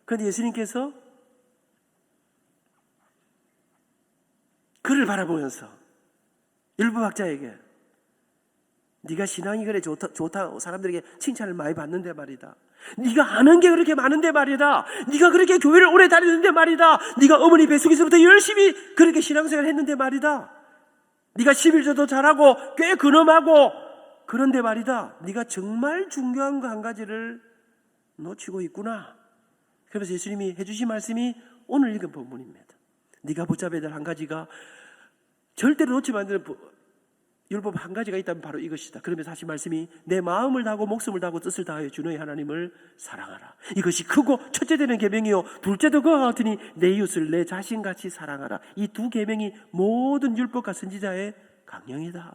그런데 예수님께서 그를 바라보면서 율법학자에게 네가 신앙이 그래 좋다 사람들에게 칭찬을 많이 받는데 말이다, 네가 아는 게 그렇게 많은데 말이다, 네가 그렇게 교회를 오래 다니는데 말이다, 네가 어머니 뱃속에서부터 열심히 그렇게 신앙생활을 했는데 말이다, 네가 11조도 잘하고 꽤 근엄하고 그런데 말이다, 네가 정말 중요한 거 한 가지를 놓치고 있구나. 그래서 예수님이 해주신 말씀이 오늘 읽은 본문입니다. 네가 붙잡아야 될 한 가지가 절대로 놓치면 안 되는 율법 한 가지가 있다면 바로 이것이다. 그러면서 다시 말씀이 내 마음을 다하고 목숨을 다하고 뜻을 다하여 주 너의 하나님을 사랑하라. 이것이 크고 첫째 되는 계명이요 둘째도 그와 같으니 내 이웃을 내 자신같이 사랑하라. 이 두 계명이 모든 율법과 선지자의 강령이다.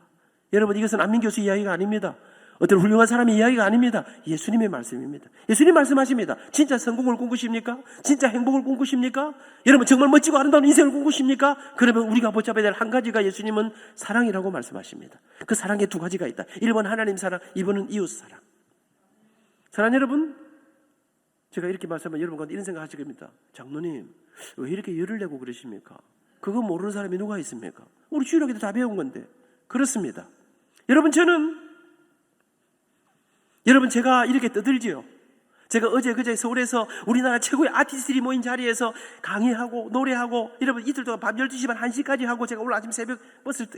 여러분, 이것은 안민교수 이야기가 아닙니다. 어떤 훌륭한 사람의 이야기가 아닙니다. 예수님의 말씀입니다. 예수님 말씀하십니다. 진짜 성공을 꿈꾸십니까? 진짜 행복을 꿈꾸십니까? 여러분, 정말 멋지고 아름다운 인생을 꿈꾸십니까? 그러면 우리가 붙잡아야 될 한 가지가 예수님은 사랑이라고 말씀하십니다. 그 사랑에 두 가지가 있다. 1번 하나님 사랑, 2번은 이웃 사랑. 사랑하는 여러분, 제가 이렇게 말씀하면 여러분 가운데 이런 생각 하실 겁니다. 장로님, 왜 이렇게 열을 내고 그러십니까? 그거 모르는 사람이 누가 있습니까? 우리 주일학교도 다 배운 건데. 그렇습니다. 여러분, 여러분, 제가 이렇게 떠들지요. 제가 어제 그제 서울에서 우리나라 최고의 아티스트들이 모인 자리에서 강의하고 노래하고 여러분 이틀 동안 밤 12시 반 1시까지 하고 제가 오늘 아침 새벽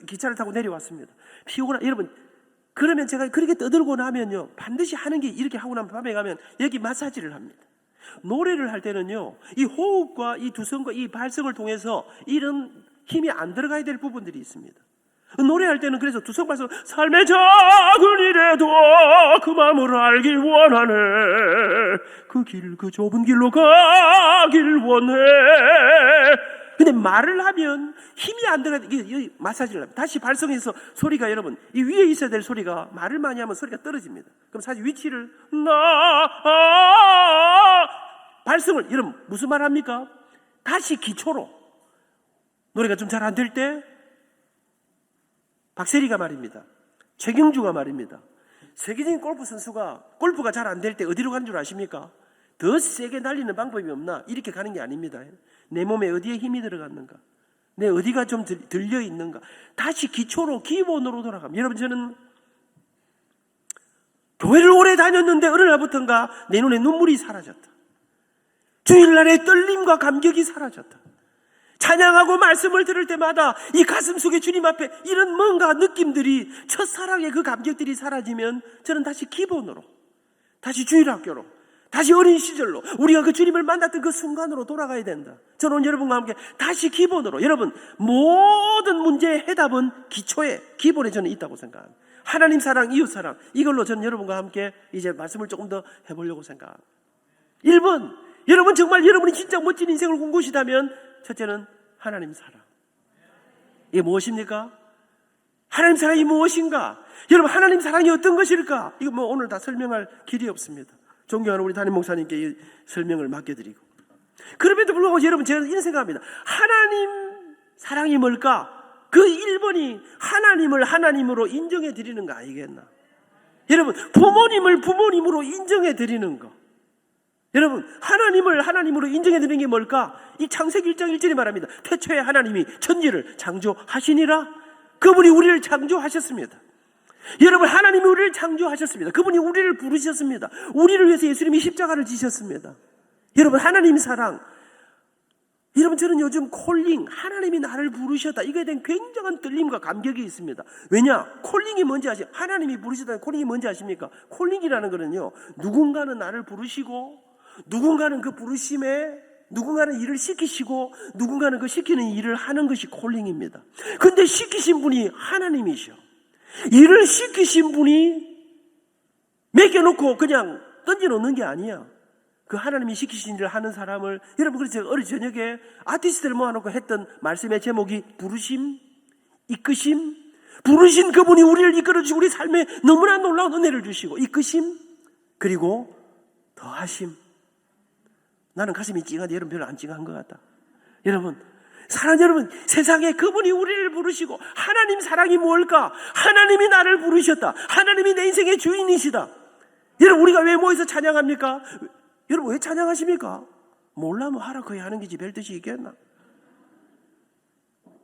기차를 타고 내려왔습니다. 피곤한 여러분, 그러면 제가 그렇게 떠들고 나면요 반드시 하는 게 이렇게 하고 나면 밤에 가면 여기 마사지를 합니다. 노래를 할 때는요 이 호흡과 이 두성과 이 발성을 통해서 이런 힘이 안 들어가야 될 부분들이 있습니다. 노래할 때는 그래서 두성 발성 삶의 작은 일에도 그 마음을 알길 원하네 그 길 그 좁은 길로 가길 원해. 근데 말을 하면 힘이 안 들어가. 이게 마사지를 합니다. 다시 발성해서 소리가 여러분 이 위에 있어야 될 소리가 말을 많이 하면 소리가 떨어집니다. 그럼 사실 위치를 발성을 여러분 무슨 말 합니까? 다시 기초로 노래가 좀 잘 안 될 때 박세리가 말입니다. 최경주가 말입니다. 세계적인 골프 선수가 골프가 잘 안 될 때 어디로 가는 줄 아십니까? 더 세게 날리는 방법이 없나? 이렇게 가는 게 아닙니다. 내 몸에 어디에 힘이 들어갔는가? 내 어디가 좀 들려 있는가? 다시 기초로 기본으로 돌아갑니다. 여러분, 저는 교회를 오래 다녔는데 어느 날부터인가 내 눈에 눈물이 사라졌다. 주일날의 떨림과 감격이 사라졌다. 찬양하고 말씀을 들을 때마다 이 가슴 속에 주님 앞에 이런 뭔가 느낌들이 첫사랑의 그 감격들이 사라지면 저는 다시 기본으로, 다시 주일학교로, 다시 어린 시절로 우리가 그 주님을 만났던 그 순간으로 돌아가야 된다. 저는 오늘 여러분과 함께 다시 기본으로, 여러분 모든 문제의 해답은 기초에, 기본에 저는 있다고 생각합니다. 하나님 사랑, 이웃 사랑, 이걸로 저는 여러분과 함께 이제 말씀을 조금 더 해보려고 생각합니다. 1번, 여러분 정말 여러분이 진짜 멋진 인생을 꿈꾸시다면 첫째는 하나님 사랑. 이게 무엇입니까? 하나님 사랑이 무엇인가? 여러분, 하나님 사랑이 어떤 것일까? 이거 뭐 오늘 다 설명할 길이 없습니다. 존경하는 우리 담임 목사님께 이 설명을 맡겨드리고. 그럼에도 불구하고 여러분, 제가 이런 생각합니다. 하나님 사랑이 뭘까? 그 1번이 하나님을 하나님으로 인정해 드리는 거 아니겠나? 여러분, 부모님을 부모님으로 인정해 드리는 거. 여러분, 하나님을 하나님으로 인정해드리는 게 뭘까? 이 창세기 1장 1절이 말합니다. 태초에 하나님이 천지를 창조하시니라. 그분이 우리를 창조하셨습니다. 여러분, 하나님이 우리를 창조하셨습니다. 그분이 우리를 부르셨습니다. 우리를 위해서 예수님이 십자가를 지셨습니다. 여러분, 하나님 사랑. 여러분, 저는 요즘 콜링, 하나님이 나를 부르셨다, 이거에 대한 굉장한 떨림과 감격이 있습니다. 왜냐? 콜링이 뭔지 아십니까? 하나님이 부르셨다는 콜링이 뭔지 아십니까? 콜링이라는 거는요, 누군가는 나를 부르시고, 누군가는 그 부르심에 누군가는 일을 시키시고 누군가는 그 시키는 일을 하는 것이 콜링입니다. 근데 시키신 분이 하나님이셔. 일을 시키신 분이 맡겨놓고 그냥 던져놓는 게 아니야. 그 하나님이 시키신 일을 하는 사람을, 여러분, 그래서 제가 어린 저녁에 아티스트를 모아놓고 했던 말씀의 제목이 부르심, 이끄심. 부르신 그분이 우리를 이끌어주시고 우리 삶에 너무나 놀라운 은혜를 주시고 이끄심, 그리고 더하심. 나는 가슴이 찡한데 여러분 별로 안 찡한 것 같다. 여러분, 사랑하는 여러분, 세상에 그분이 우리를 부르시고, 하나님 사랑이 뭘까? 하나님이 나를 부르셨다. 하나님이 내 인생의 주인이시다. 여러분, 우리가 왜 모여서 찬양합니까? 여러분, 왜 찬양하십니까? 몰라면 하라 거야 하는 게지 별 뜻이 있겠나?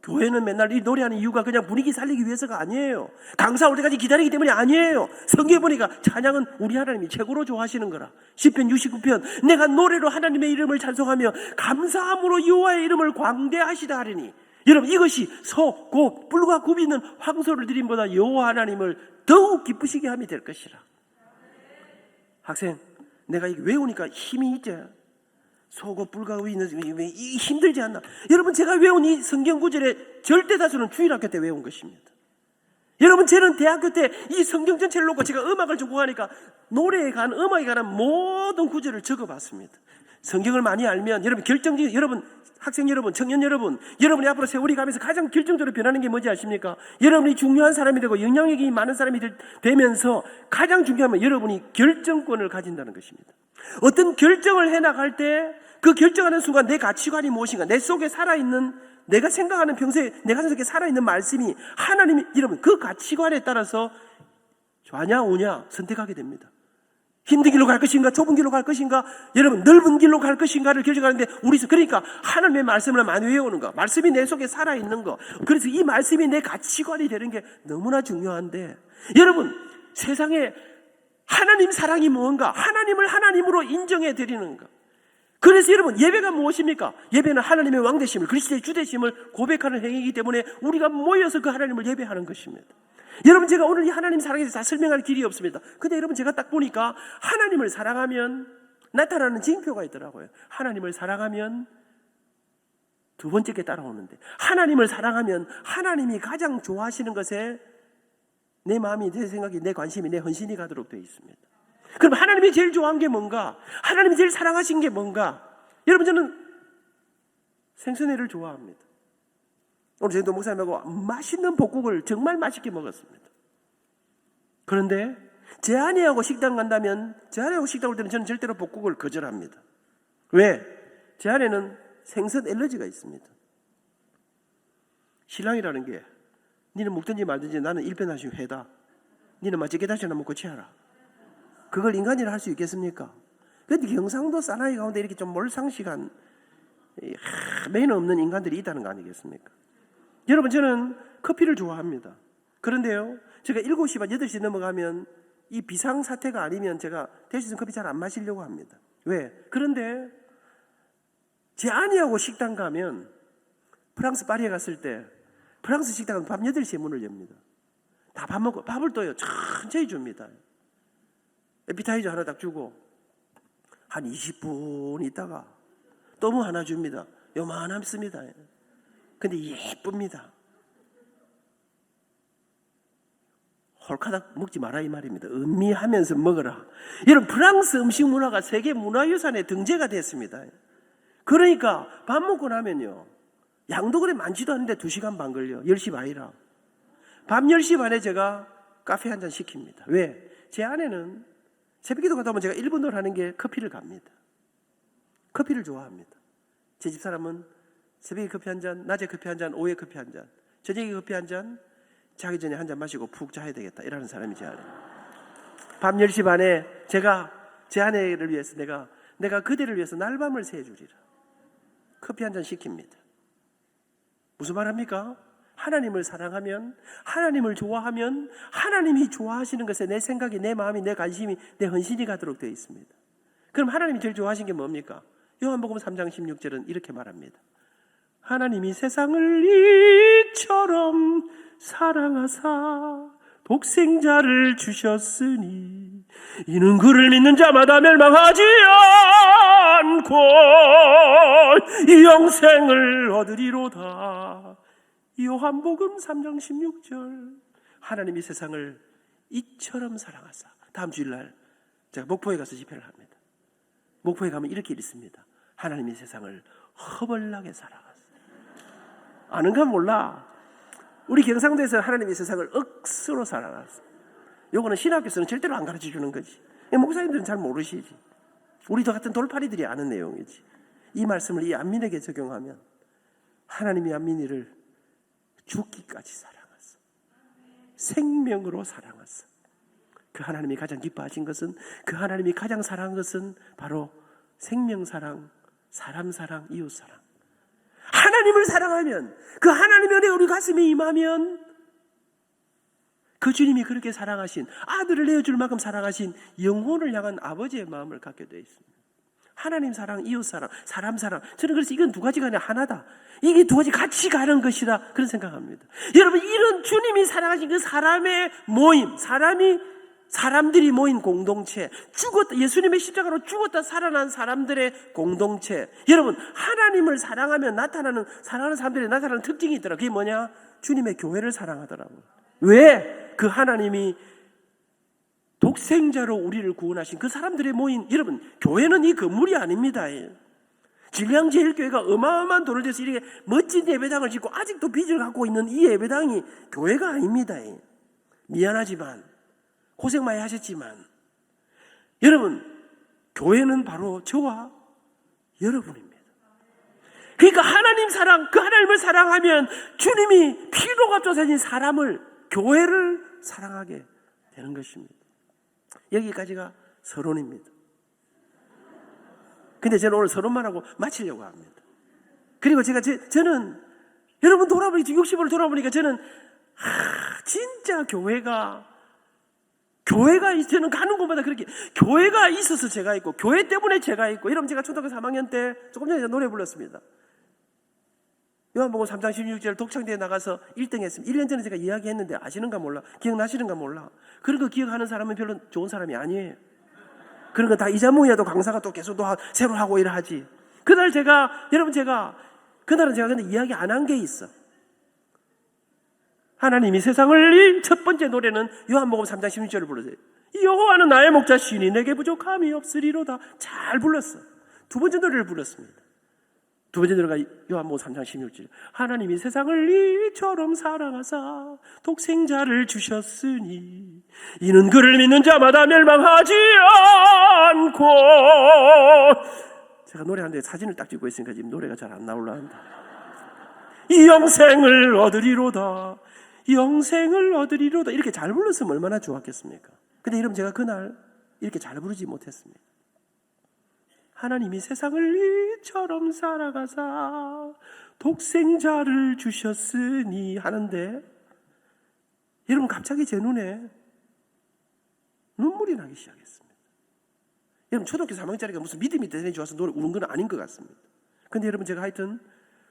교회는 맨날 이 노래하는 이유가 그냥 분위기 살리기 위해서가 아니에요. 강사 올 때까지 기다리기 때문이 아니에요. 성경에 보니까 찬양은 우리 하나님이 최고로 좋아하시는 거라. 시편 69편, 내가 노래로 하나님의 이름을 찬송하며 감사함으로 여호와의 이름을 광대하시다 하리니. 여러분, 이것이 소, 고, 뿔과 굽이 있는 황소를 드림보다 여호와 하나님을 더욱 기쁘시게 함이 될 것이라. 학생, 내가 이거 외우니까 힘이 있지? 속옷 불가고 있는 이 힘들지 않나? 여러분 제가 외운 이 성경 구절의 절대 다수는 주일학교 때 외운 것입니다. 여러분 저는 대학교 때 이 성경 전체를 놓고 제가 음악을 전공하니까 노래에 관한 음악에 관한 모든 구절을 적어봤습니다. 성경을 많이 알면 여러분 결정적인 여러분 학생 여러분, 청년 여러분, 여러분이 앞으로 세월이 가면서 가장 결정적으로 변하는 게 뭔지 아십니까? 여러분이 중요한 사람이 되고 영향력이 많은 사람이 되면서 가장 중요한 건 여러분이 결정권을 가진다는 것입니다. 어떤 결정을 해나갈 때 그 결정하는 순간 내 가치관이 무엇인가, 내 속에 살아있는 내가 생각하는 평소에 내 가슴 속에 살아있는 말씀이 하나님이 여러분 그 가치관에 따라서 좌냐 우냐 선택하게 됩니다. 힘든 길로 갈 것인가 좁은 길로 갈 것인가 여러분 넓은 길로 갈 것인가를 결정하는데 그러니까 하나님의 말씀을 많이 외우는 거, 말씀이 내 속에 살아있는 거, 그래서 이 말씀이 내 가치관이 되는 게 너무나 중요한데 여러분 세상에 하나님 사랑이 무언가, 하나님을 하나님으로 인정해 드리는 거. 그래서 여러분 예배가 무엇입니까? 예배는 하나님의 왕되심을, 그리스도의 주되심을 고백하는 행위이기 때문에 우리가 모여서 그 하나님을 예배하는 것입니다. 여러분 제가 오늘 이 하나님 사랑에 대해서 다 설명할 길이 없습니다. 근데 여러분 제가 딱 보니까 하나님을 사랑하면 나타나는 징표가 있더라고요. 하나님을 사랑하면 두 번째 게 따라오는데, 하나님을 사랑하면 하나님이 가장 좋아하시는 것에 내 마음이, 내 생각이, 내 관심이, 내 헌신이 가도록 되어 있습니다. 그럼 하나님이 제일 좋아한 게 뭔가? 하나님이 제일 사랑하신 게 뭔가? 여러분 저는 생선회를 좋아합니다. 오늘 저희도 목사님하고 맛있는 볶국을 정말 맛있게 먹었습니다. 그런데 제 아내하고 식당 간다면, 제 아내하고 식당 올 때는 저는 절대로 볶국을 거절합니다. 왜? 제 아내는 생선 알러지가 있습니다. 신랑이라는 게 니는 먹든지 말든지 나는 일편단심 회다. 니는 맛있게 다시 한번 고치하라. 그걸 인간이라 할 수 있겠습니까? 그런데 경상도 사나이 가운데 이렇게 좀 몰상식한 매너 없는 인간들이 있다는 거 아니겠습니까? 여러분 저는 커피를 좋아합니다. 그런데요 제가 7시 반 8시 넘어가면 이 비상사태가 아니면 제가 될 수 있는 커피 잘 안 마시려고 합니다. 왜? 그런데 제 아내하고 식당 가면 프랑스 파리에 갔을 때 프랑스 식당은 밤 8시에 문을 엽니다. 다 밥 먹고 밥을 또요 천천히 줍니다. 에피타이저 하나 딱 주고 한 20분 있다가 또 뭐 하나 줍니다. 요만합니다. 근데 예쁩니다. 홀카닥 먹지 마라 이 말입니다. 음미하면서 먹어라. 여러분 프랑스 음식 문화가 세계 문화유산에 등재가 됐습니다. 그러니까 밥 먹고 나면요 양도 그래 많지도 않은데 2시간 반 걸려. 10시 반이라 밤 10시 반에 제가 카페 한 잔 시킵니다. 왜? 제 아내는 새벽기도 갔다 오면 제가 1분을 하는 게 커피를 갑니다. 커피를 좋아합니다. 제 집사람은 새벽에 커피 한 잔, 낮에 커피 한 잔, 오후에 커피 한 잔, 저녁에 커피 한 잔, 자기 전에 한 잔 마시고 푹 자야 되겠다 이라는 사람이 제 아내. 밤 10시 반에 제가 제 아내를 위해서 내가 그대를 위해서 날밤을 새주리라. 커피 한 잔 시킵니다. 무슨 말합니까? 하나님을 사랑하면, 하나님을 좋아하면 하나님이 좋아하시는 것에 내 생각이, 내 마음이, 내 관심이, 내 헌신이 가도록 되어 있습니다. 그럼 하나님이 제일 좋아하신 게 뭡니까? 요한복음 3장 16절은 이렇게 말합니다. 하나님이 세상을 이처럼 사랑하사 독생자를 주셨으니 이는 그를 믿는 자마다 멸망하지 않고 영생을 얻으리로다. 요한복음 3장 16절. 하나님이 세상을 이처럼 사랑하사. 다음 주일날 제가 목포에 가서 집회를 합니다. 목포에 가면 이렇게 읽습니다. 하나님이 세상을 허벌나게 사랑하사. 아는가 몰라. 우리 경상도에서 하나님이 세상을 억수로 사랑하사. 요거는 신학교에서는 절대로 안 가르쳐 주는 거지. 목사님들은 잘 모르시지. 우리도 같은 돌팔이들이 아는 내용이지. 이 말씀을 이 안민에게 적용하면 하나님이 안민이를 죽기까지 사랑하사. 생명으로 사랑하사. 그 하나님이 가장 기뻐하신 것은, 그 하나님이 가장 사랑한 것은 바로 생명사랑, 사람사랑, 이웃사랑. 하나님을 사랑하면, 그 하나님의 은혜가 우리 가슴에 임하면 그 주님이 그렇게 사랑하신, 아들을 내어줄 만큼 사랑하신 영혼을 향한 아버지의 마음을 갖게 되어 있습니다. 하나님 사랑, 이웃 사랑, 사람 사랑. 저는 그래서 이건 두 가지가 아니라 하나다. 이게 두 가지 같이 가는 것이다. 그런 생각합니다. 여러분, 이런 주님이 사랑하신 그 사람의 모임, 사람이 사람들이 모인 공동체, 예수님의 십자가로 죽었다 살아난 사람들의 공동체. 여러분, 하나님을 사랑하면 사랑하는 사람들이 나타나는 특징이 있더라. 그게 뭐냐? 주님의 교회를 사랑하더라고요. 왜? 그 하나님이 독생자로 우리를 구원하신 그 사람들의 모인, 여러분, 교회는 이 건물이 아닙니다. 진량제일교회가 어마어마한 돈을 들여서 이렇게 멋진 예배당을 짓고 아직도 빚을 갖고 있는 이 예배당이 교회가 아닙니다. 미안하지만, 고생 많이 하셨지만, 여러분, 교회는 바로 저와 여러분입니다. 그러니까 하나님 사랑, 그 하나님을 사랑하면 주님이 피로 값조사진 사람을, 교회를 사랑하게 되는 것입니다. 여기까지가 서론입니다. 근데 저는 오늘 서론만 하고 마치려고 합니다. 그리고 저는 여러분 돌아보니까 60으로 돌아보니까 저는 진짜 교회가 저는 가는 곳마다 그렇게 교회가 있어서 제가 있고 교회 때문에 제가 있고. 여러분, 제가 초등학교 3학년 때 조금 전에 노래 불렀습니다. 요한복음 3장 16절 독창대에 나가서 1등 했습니다. 1년 전에 제가 이야기했는데 아시는가 몰라, 기억나시는가 몰라. 그런 거 기억하는 사람은 별로 좋은 사람이 아니에요. 그런 거 다 이자몽이라도 강사가 또 계속 또 새로 하고 일하지. 그날은 제가 근데 이야기 안 한 게 있어. 하나님이 세상을 첫 번째 노래는 요한복음 3장 16절을 불렀어요. 여호와는 나의 목자시니 내게 부족함이 없으리로다. 잘 불렀어. 두 번째 노래를 불렀습니다. 두 번째 노래가 요한복음 3장 16절. 하나님이 세상을 이처럼 사랑하사 독생자를 주셨으니 이는 그를 믿는 자마다 멸망하지 않고. 제가 노래하는데 사진을 딱 찍고 있으니까 지금 노래가 잘 안 나오려 한다. 이 영생을 얻으리로다. 영생을 얻으리로다. 이렇게 잘 불렀으면 얼마나 좋았겠습니까? 근데 여러분, 제가 그날 이렇게 잘 부르지 못했습니다. 하나님이 세상을 이처럼 살아가사 독생자를 주셨으니 하는데, 여러분, 갑자기 제 눈에 눈물이 나기 시작했습니다. 여러분, 초등학교 3학년짜리가 무슨 믿음이 대단히 좋아서 노래 우는 건 아닌 것 같습니다. 근데 여러분, 제가 하여튼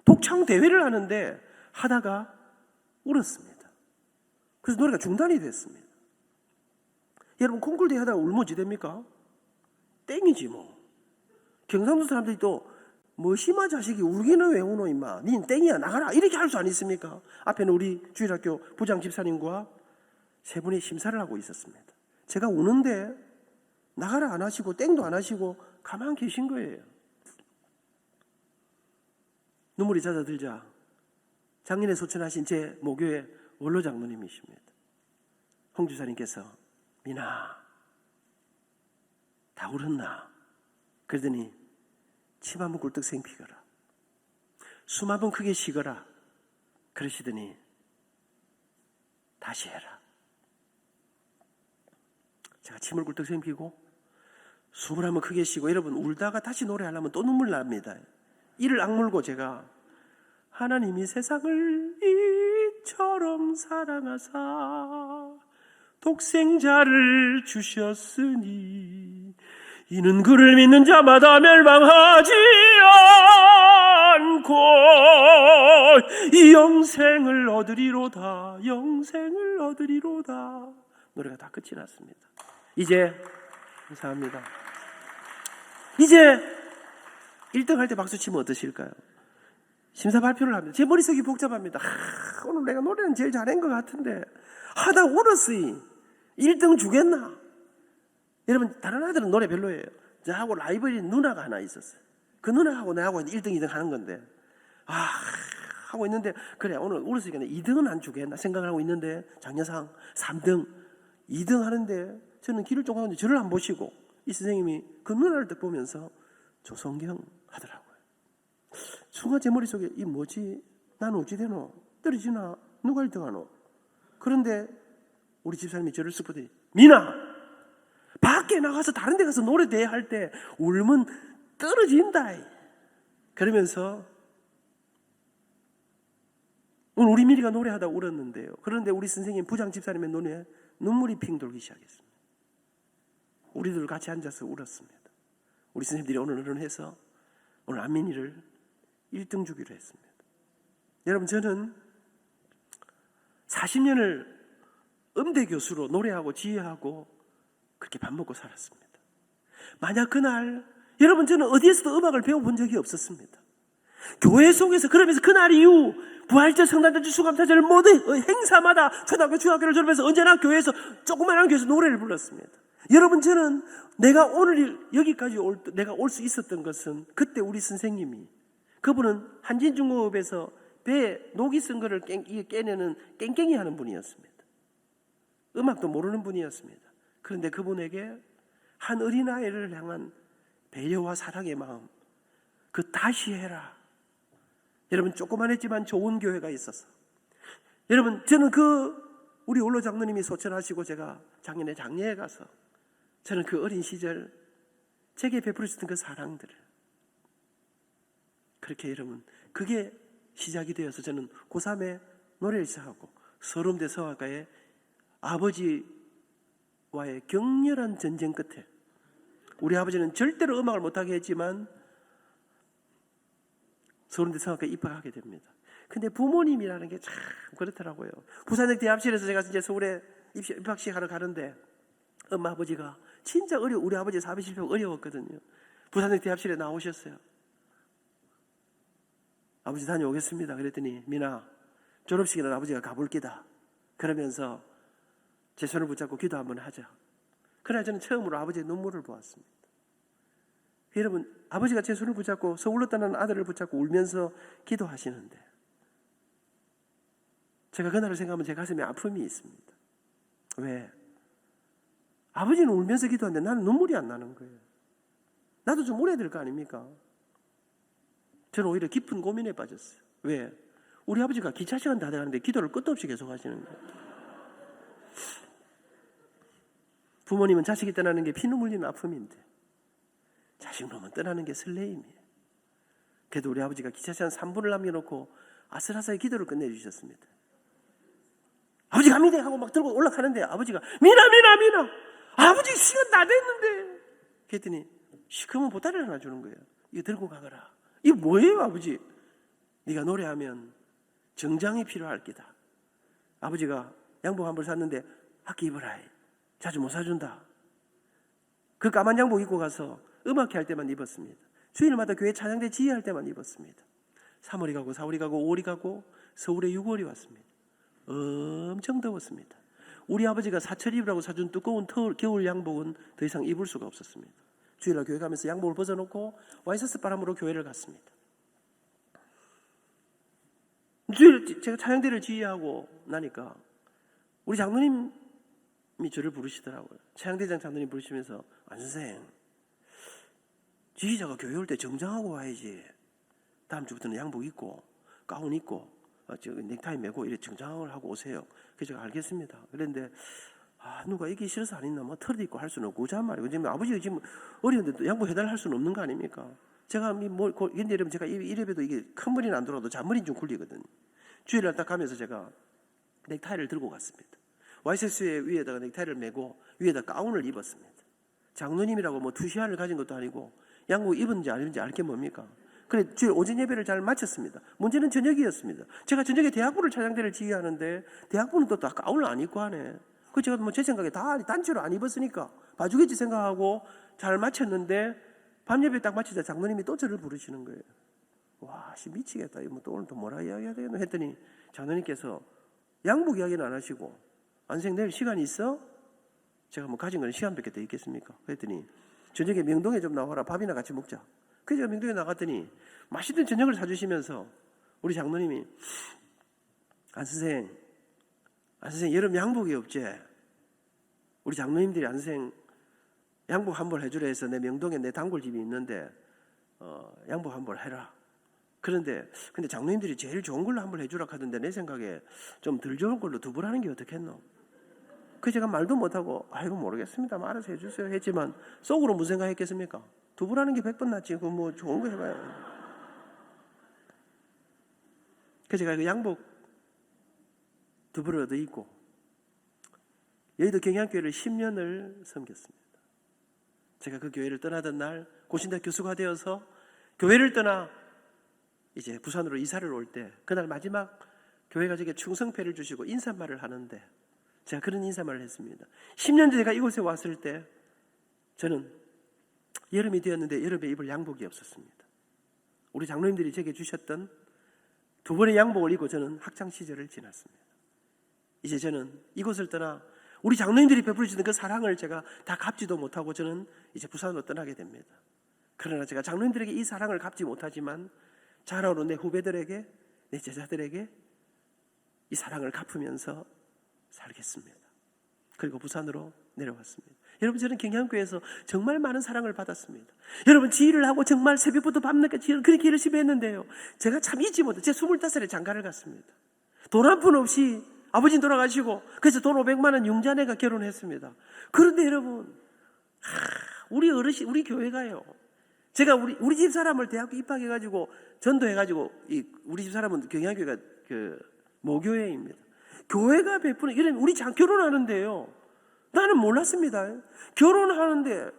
독창 대회를 하는데 하다가 울었습니다. 그래서 노래가 중단이 됐습니다. 여러분, 콩쿨 대회 하다가 울면 어찌 됩니까? 땡이지 뭐. 경상도 사람들이 또 뭐시마 자식이 울기는 왜 우노 임마, 닌 땡이야, 나가라, 이렇게 할 수 안 있습니까? 앞에는 우리 주일학교 부장 집사님과 세 분이 심사를 하고 있었습니다. 제가 우는데 나가라 안 하시고 땡도 안 하시고 가만 계신 거예요. 눈물이 잦아들자 작년에 소천하신 제 모교의 원로 장로님이십니다. 홍 주사님께서 미나 다 울었나? 그러더니 침 한번 굴떡 생피거라, 숨 한번 크게 쉬거라 그러시더니 다시 해라. 제가 침을 굴떡 생피고 숨을 한번 크게 쉬고, 여러분, 울다가 다시 노래하려면 또 눈물 납니다. 이를 악물고 제가 하나님이 세상을 이처럼 사랑하사 독생자를 주셨으니 이는 그를 믿는 자마다 멸망하지 않고 이 영생을 얻으리로다. 영생을 얻으리로다. 노래가 다 끝이 났습니다. 이제 감사합니다. 이제 1등 할 때 박수 치면 어떠실까요? 심사 발표를 합니다. 제 머릿속이 복잡합니다. 오늘 내가 노래는 제일 잘한 것 같은데 하다 울었어요. 1등 주겠나? 여러분, 다른 아들은 노래 별로예요. 저하고 라이벌이 누나가 하나 있었어요. 그 누나하고 나하고 1등, 2등 하는 건데 하고 있는데, 그래 오늘 울었으니까 2등은 안 주겠나 생각을 하고 있는데 장려상 3등, 2등 하는데 저는 길을 좀 가는데 저를 안 보시고 이 선생님이 그 누나를 딱 보면서 조성경 하더라고요. 순간 제 머릿속에 이 뭐지? 난 어찌 되노? 떨어지나? 누가 1등 하노? 그런데 우리 집사님이 저를 쓱 보더니 미나! 밖에 나가서 다른 데 가서 노래 대회 할 때 울면 떨어진다. 그러면서 오늘 우리 미리가 노래하다 울었는데요. 그런데 우리 선생님 부장 집사님의 눈에 눈물이 핑 돌기 시작했습니다. 우리들 같이 앉아서 울었습니다. 우리 선생님들이 오늘 의논해서 오늘 안민이를 1등 주기로 했습니다. 여러분, 저는 40년을 음대 교수로 노래하고 지휘하고 그렇게 밥 먹고 살았습니다. 만약 그날 여러분 저는 어디에서도 음악을 배워본 적이 없었습니다. 교회 속에서 그러면서 그날 이후 부활절, 성탄절, 수감탄절 모든 행사마다 초등학교, 중학교를 졸업해서 언제나 교회에서 조그마한 교회에서 노래를 불렀습니다. 여러분 저는 내가 오늘 여기까지 내가 올 수 있었던 것은 그때 우리 선생님이 그분은 한진중공업에서 배에 녹이 쓴 거를 깨내는 깽깽이 하는 분이었습니다. 음악도 모르는 분이었습니다. 그런데 그분에게 한 어린아이를 향한 배려와 사랑의 마음, 그 다시 해라. 여러분 조그만했지만 좋은 교회가 있어서 여러분 저는 우리 원로 장로님이 소천하시고 제가 작년에 장례에 가서 저는 그 어린 시절 제게 베풀으셨던 그 사랑들을 그렇게 여러분 그게 시작이 되어서 저는 고3에 노래를 시작하고 서름대 성악가에 아버지와의 격렬한 전쟁 끝에 우리 아버지는 절대로 음악을 못하게 했지만 서울대 성악과에 입학하게 됩니다. 근데 부모님이라는 게 참 그렇더라고요. 부산역 대합실에서 제가 이제 서울에 입학식 하러 가는데 엄마 아버지가 진짜 우리 아버지 사비 실패가 어려웠거든요. 부산역 대합실에 나오셨어요. 아버지 다녀오겠습니다. 그랬더니 민아 졸업식에는 아버지가 가볼 기다. 그러면서 제 손을 붙잡고 기도 한번 하자. 그날 저는 처음으로 아버지의 눈물을 보았습니다. 여러분 아버지가 제 손을 붙잡고 서울로 떠나는 아들을 붙잡고 울면서 기도하시는데 제가 그날을 생각하면 제 가슴에 아픔이 있습니다. 왜? 아버지는 울면서 기도하는데 나는 눈물이 안 나는 거예요. 나도 좀 울어야 될 거 아닙니까? 저는 오히려 깊은 고민에 빠졌어요. 왜? 우리 아버지가 기차 시간 다 돼가는데 기도를 끝도 없이 계속 하시는 거예요. 부모님은 자식이 떠나는 게 피눈물 흘리는 아픔인데 자식 놈은 떠나는 게 설레임이에요. 그래도 우리 아버지가 기차 시간 3분을 남겨놓고 아슬아슬하게 기도를 끝내주셨습니다. 아버지 갑니다 하고 막 들고 올라가는데 아버지가 미나 아버지 시간 다 됐는데 그랬더니 시커먼 보따리를 하나 주는 거예요. 이거 들고 가거라. 이거 뭐예요 아버지? 네가 노래하면 정장이 필요할 기다. 아버지가 양복 한 벌 샀는데 학기 입어라. 자주 못 사준다. 그 까만 양복 입고 가서 음악회 할 때만 입었습니다. 주일마다 교회 찬양대 지휘할 때만 입었습니다. 3월이 가고 4월이 가고 5월이 가고 서울에 6월이 왔습니다. 엄청 더웠습니다. 우리 아버지가 사철 입으라고 사준 두꺼운 겨울 양복은 더 이상 입을 수가 없었습니다. 주일날 교회 가면서 양복을 벗어놓고 와이셔츠 바람으로 교회를 갔습니다. 주일 제가 찬양대를 지휘하고 나니까 우리 장로님이 저를 부르시더라고요. 찬양대장 장로님 부르시면서 안 선생 지휘자가 교회 올 때 정장하고 와야지. 다음 주부터는 양복 입고 가운 입고 넥타이 메고 이렇게 정장을 하고 오세요. 그래서 제가 알겠습니다. 그런데 누가 이게 싫어서 안 입나 뭐 털도 입고 할 수는 없고 그자 말이에요. 지금 아버지가 지금 어려운데 또 양복 해달라 할 수는 없는 거 아닙니까? 제가 근데 여러분 제가 이래봬도 이게 큰 머리는 안 돌아도 잔머리는 좀 굴리거든요. 주일날 딱 가면서 제가 넥타이를 들고 갔습니다. 와이셔츠 위에다가 넥타이를 메고 위에다 가운을 입었습니다. 장로님이라고 뭐 투시안을 가진 것도 아니고 양복 입은지 안 입은지 알 게 뭡니까? 그래 주일 오전 예배를 잘 마쳤습니다. 문제는 저녁이었습니다. 제가 저녁에 대학부를 찬양대를 지휘하는데 대학부는 또 가운을 안 입고 하네. 그 제가 뭐 제 생각에 다 단체로 안 입었으니까 봐주겠지 생각하고 잘 마쳤는데 밤 예배 딱 마치자 장로님이 또 저를 부르시는 거예요. 와, 미치겠다. 이거 또 오늘 또 뭐라 이야기해야 되겠노 했더니 장로님께서 양복 이야기는 안 하시고 안생 내일 시간 있어? 제가 뭐 가진 건 시간밖에 더 있겠습니까? 그랬더니 저녁에 명동에 좀 나와라. 밥이나 같이 먹자. 그래서 제가 명동에 나갔더니 맛있는 저녁을 사주시면서 우리 장로님이 안 선생 여름 양복이 없지? 우리 장로님들이 안 선생 양복 한 벌 해주라 해서 내 명동에 내 단골집이 있는데 양복 한 벌 해라. 근데 장로님들이 제일 좋은 걸로 한 벌 해주라 하던데 내 생각에 좀 덜 좋은 걸로 두 벌 하는 게 어떻겠노? 그 제가 말도 못하고 아이고 모르겠습니다. 알아서 해주세요 했지만 속으로 무슨 생각했겠습니까? 두 벌 하는 게 100번 낫지. 그 뭐 좋은 거 해봐요. 그래서 제가 그 양복 두 벌을 얻어 입고 여의도 경향교회를 10년을 섬겼습니다. 제가 그 교회를 떠나던 날 고신대 교수가 되어서 교회를 떠나 이제 부산으로 이사를 올 때 그날 마지막 교회 가족에게 충성패를 주시고 인사말을 하는데 제가 그런 인사말을 했습니다. 10년 전에 제가 이곳에 왔을 때 저는 여름이 되었는데 여름에 입을 양복이 없었습니다. 우리 장로님들이 제게 주셨던 2번의 양복을 입고 저는 학창시절을 지났습니다. 이제 저는 이곳을 떠나 우리 장로님들이 베풀어 주는 그 사랑을 제가 다 갚지도 못하고 저는 이제 부산으로 떠나게 됩니다. 그러나 제가 장로님들에게 이 사랑을 갚지 못하지만 자라오는 내 후배들에게, 내 제자들에게 이 사랑을 갚으면서 살겠습니다. 그리고 부산으로 내려왔습니다. 여러분, 저는 경향교회에서 정말 많은 사랑을 받았습니다. 여러분, 지휘를 하고 정말 새벽부터 밤늦게 그렇게 열심히 했는데요, 제가 참 잊지 못해. 제가 25살에 장가를 갔습니다. 돈 한 푼 없이 아버지 돌아가시고, 그래서 돈 500만 원 융자네가 결혼했습니다. 그런데 여러분, 우리 어르신, 우리 교회가요, 제가 우리 집 사람을 대학교 입학해가지고 전도해가지고, 우리 집 사람은 경향교회가 모교회입니다. 교회가 베푸는 이런 우리 결혼하는데요, 나는 몰랐습니다. 결혼하는데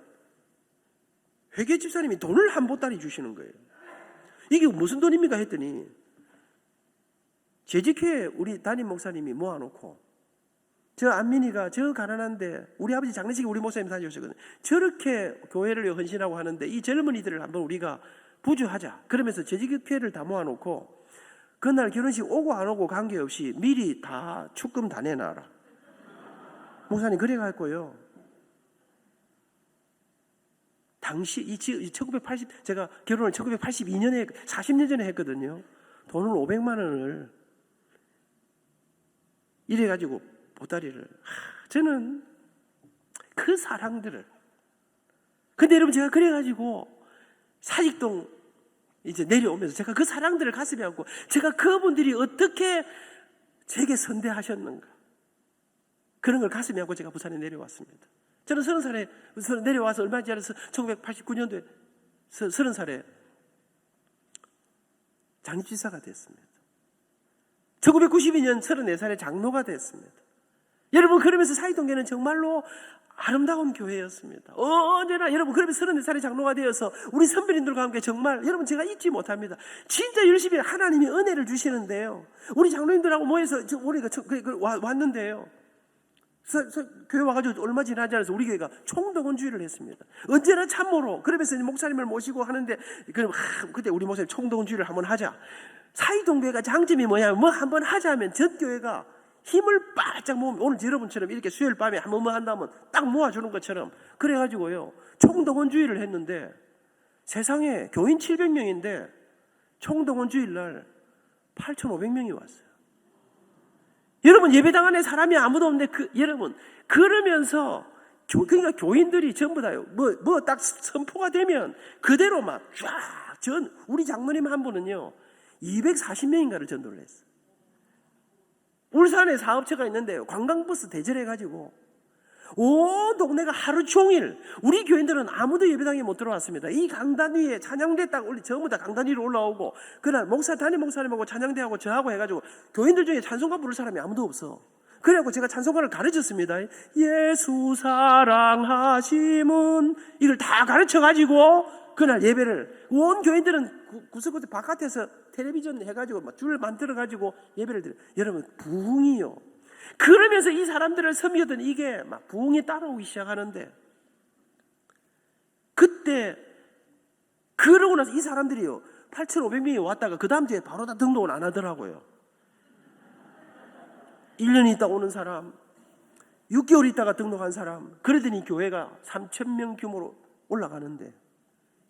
회계 집사님이 돈을 한 보따리 주시는 거예요. 이게 무슨 돈입니까 했더니 재직회 우리 담임 목사님이 모아놓고, 저 안민이가 저 가난한데 우리 아버지 장례식에 우리 목사님 다녀오셨거든요. 저렇게 교회를 헌신하고 하는데 이 젊은이들을 한번 우리가 부주하자. 그러면서 재직회를 다 모아놓고 그날 결혼식 오고 안 오고 관계없이 미리 다 축금 다 내놔라. 목사님 그래 갈 거예요. 당시 1980 제가 결혼을 1982년에 40년 전에 했거든요. 돈을 500만 원을 이래 가지고 보따리를, 저는 그 사랑들을, 근데 여러분 제가 그래 가지고 사직동 이제 내려오면서 제가 그 사랑들을 가슴에 안고, 제가 그분들이 어떻게 제게 선대하셨는가, 그런 걸 가슴에 안고 제가 부산에 내려왔습니다. 저는 30살에 내려와서 얼마 지나서 1989년도에 30살에 장립지사가 됐습니다. 1992년 34살에 장로가 됐습니다. 여러분, 그러면서 사이동교회는 정말로 아름다운 교회였습니다. 언제나 여러분, 그러면서 34살에 장로가 되어서 우리 선배님들과 함께 정말 여러분 제가 잊지 못합니다. 진짜 열심히 하나님이 은혜를 주시는데요, 우리 장로님들하고 모여서 우리가 왔는데요, 교회 와가지고 얼마 지나지 않아서 우리 교회가 총동원주의를 했습니다. 언제나 참모로. 그러면서 목사님을 모시고 하는데, 그럼 그때 우리 목사님 총동원주의를 한번 하자. 사이동교회가 장점이 뭐냐면, 뭐 한번 하자 하면 전 교회가 힘을 바짝 모으면, 오늘 여러분처럼 이렇게 수요일 밤에 한번 뭐 한다면 딱 모아주는 것처럼 그래가지고요 총동원주의를 했는데, 세상에 교인 700명인데 총동원주일 날 8,500명이 왔어요. 여러분, 예배당 안에 사람이 아무도 없는데 여러분, 그러면서 그러니까 교인들이 전부 다요, 뭐 딱 선포가 되면 그대로 막 쫙 우리 장로님 한 분은요 240명인가를 전도를 했어요. 울산에 사업체가 있는데요, 관광버스 대절해가지고 온 동네가 하루 종일, 우리 교인들은 아무도 예배당에 못 들어왔습니다. 이 강단 위에 찬양대 딱 전부 다 강단 위로 올라오고, 그날 담임 목사님하고 찬양대하고 저하고 해가지고 교인들 중에 찬송가 부를 사람이 아무도 없어. 그래갖고 제가 찬송가를 가르쳤습니다. 예수 사랑하심은, 이걸 다 가르쳐가지고 그날 예배를, 온 교인들은 구석구석 바깥에서 텔레비전 해가지고 막 줄 만들어가지고 예배를 드려요. 여러분, 부흥이요. 그러면서 이 사람들을 섬기던 이게 막 부흥이 따라오기 시작하는데, 그때 그러고 나서 이 사람들이요 8,500명이 왔다가 그 다음 주에 바로 다 등록을 안 하더라고요. 1년 있다 오는 사람, 6개월 있다가 등록한 사람, 그러더니 교회가 3,000명 규모로 올라가는데,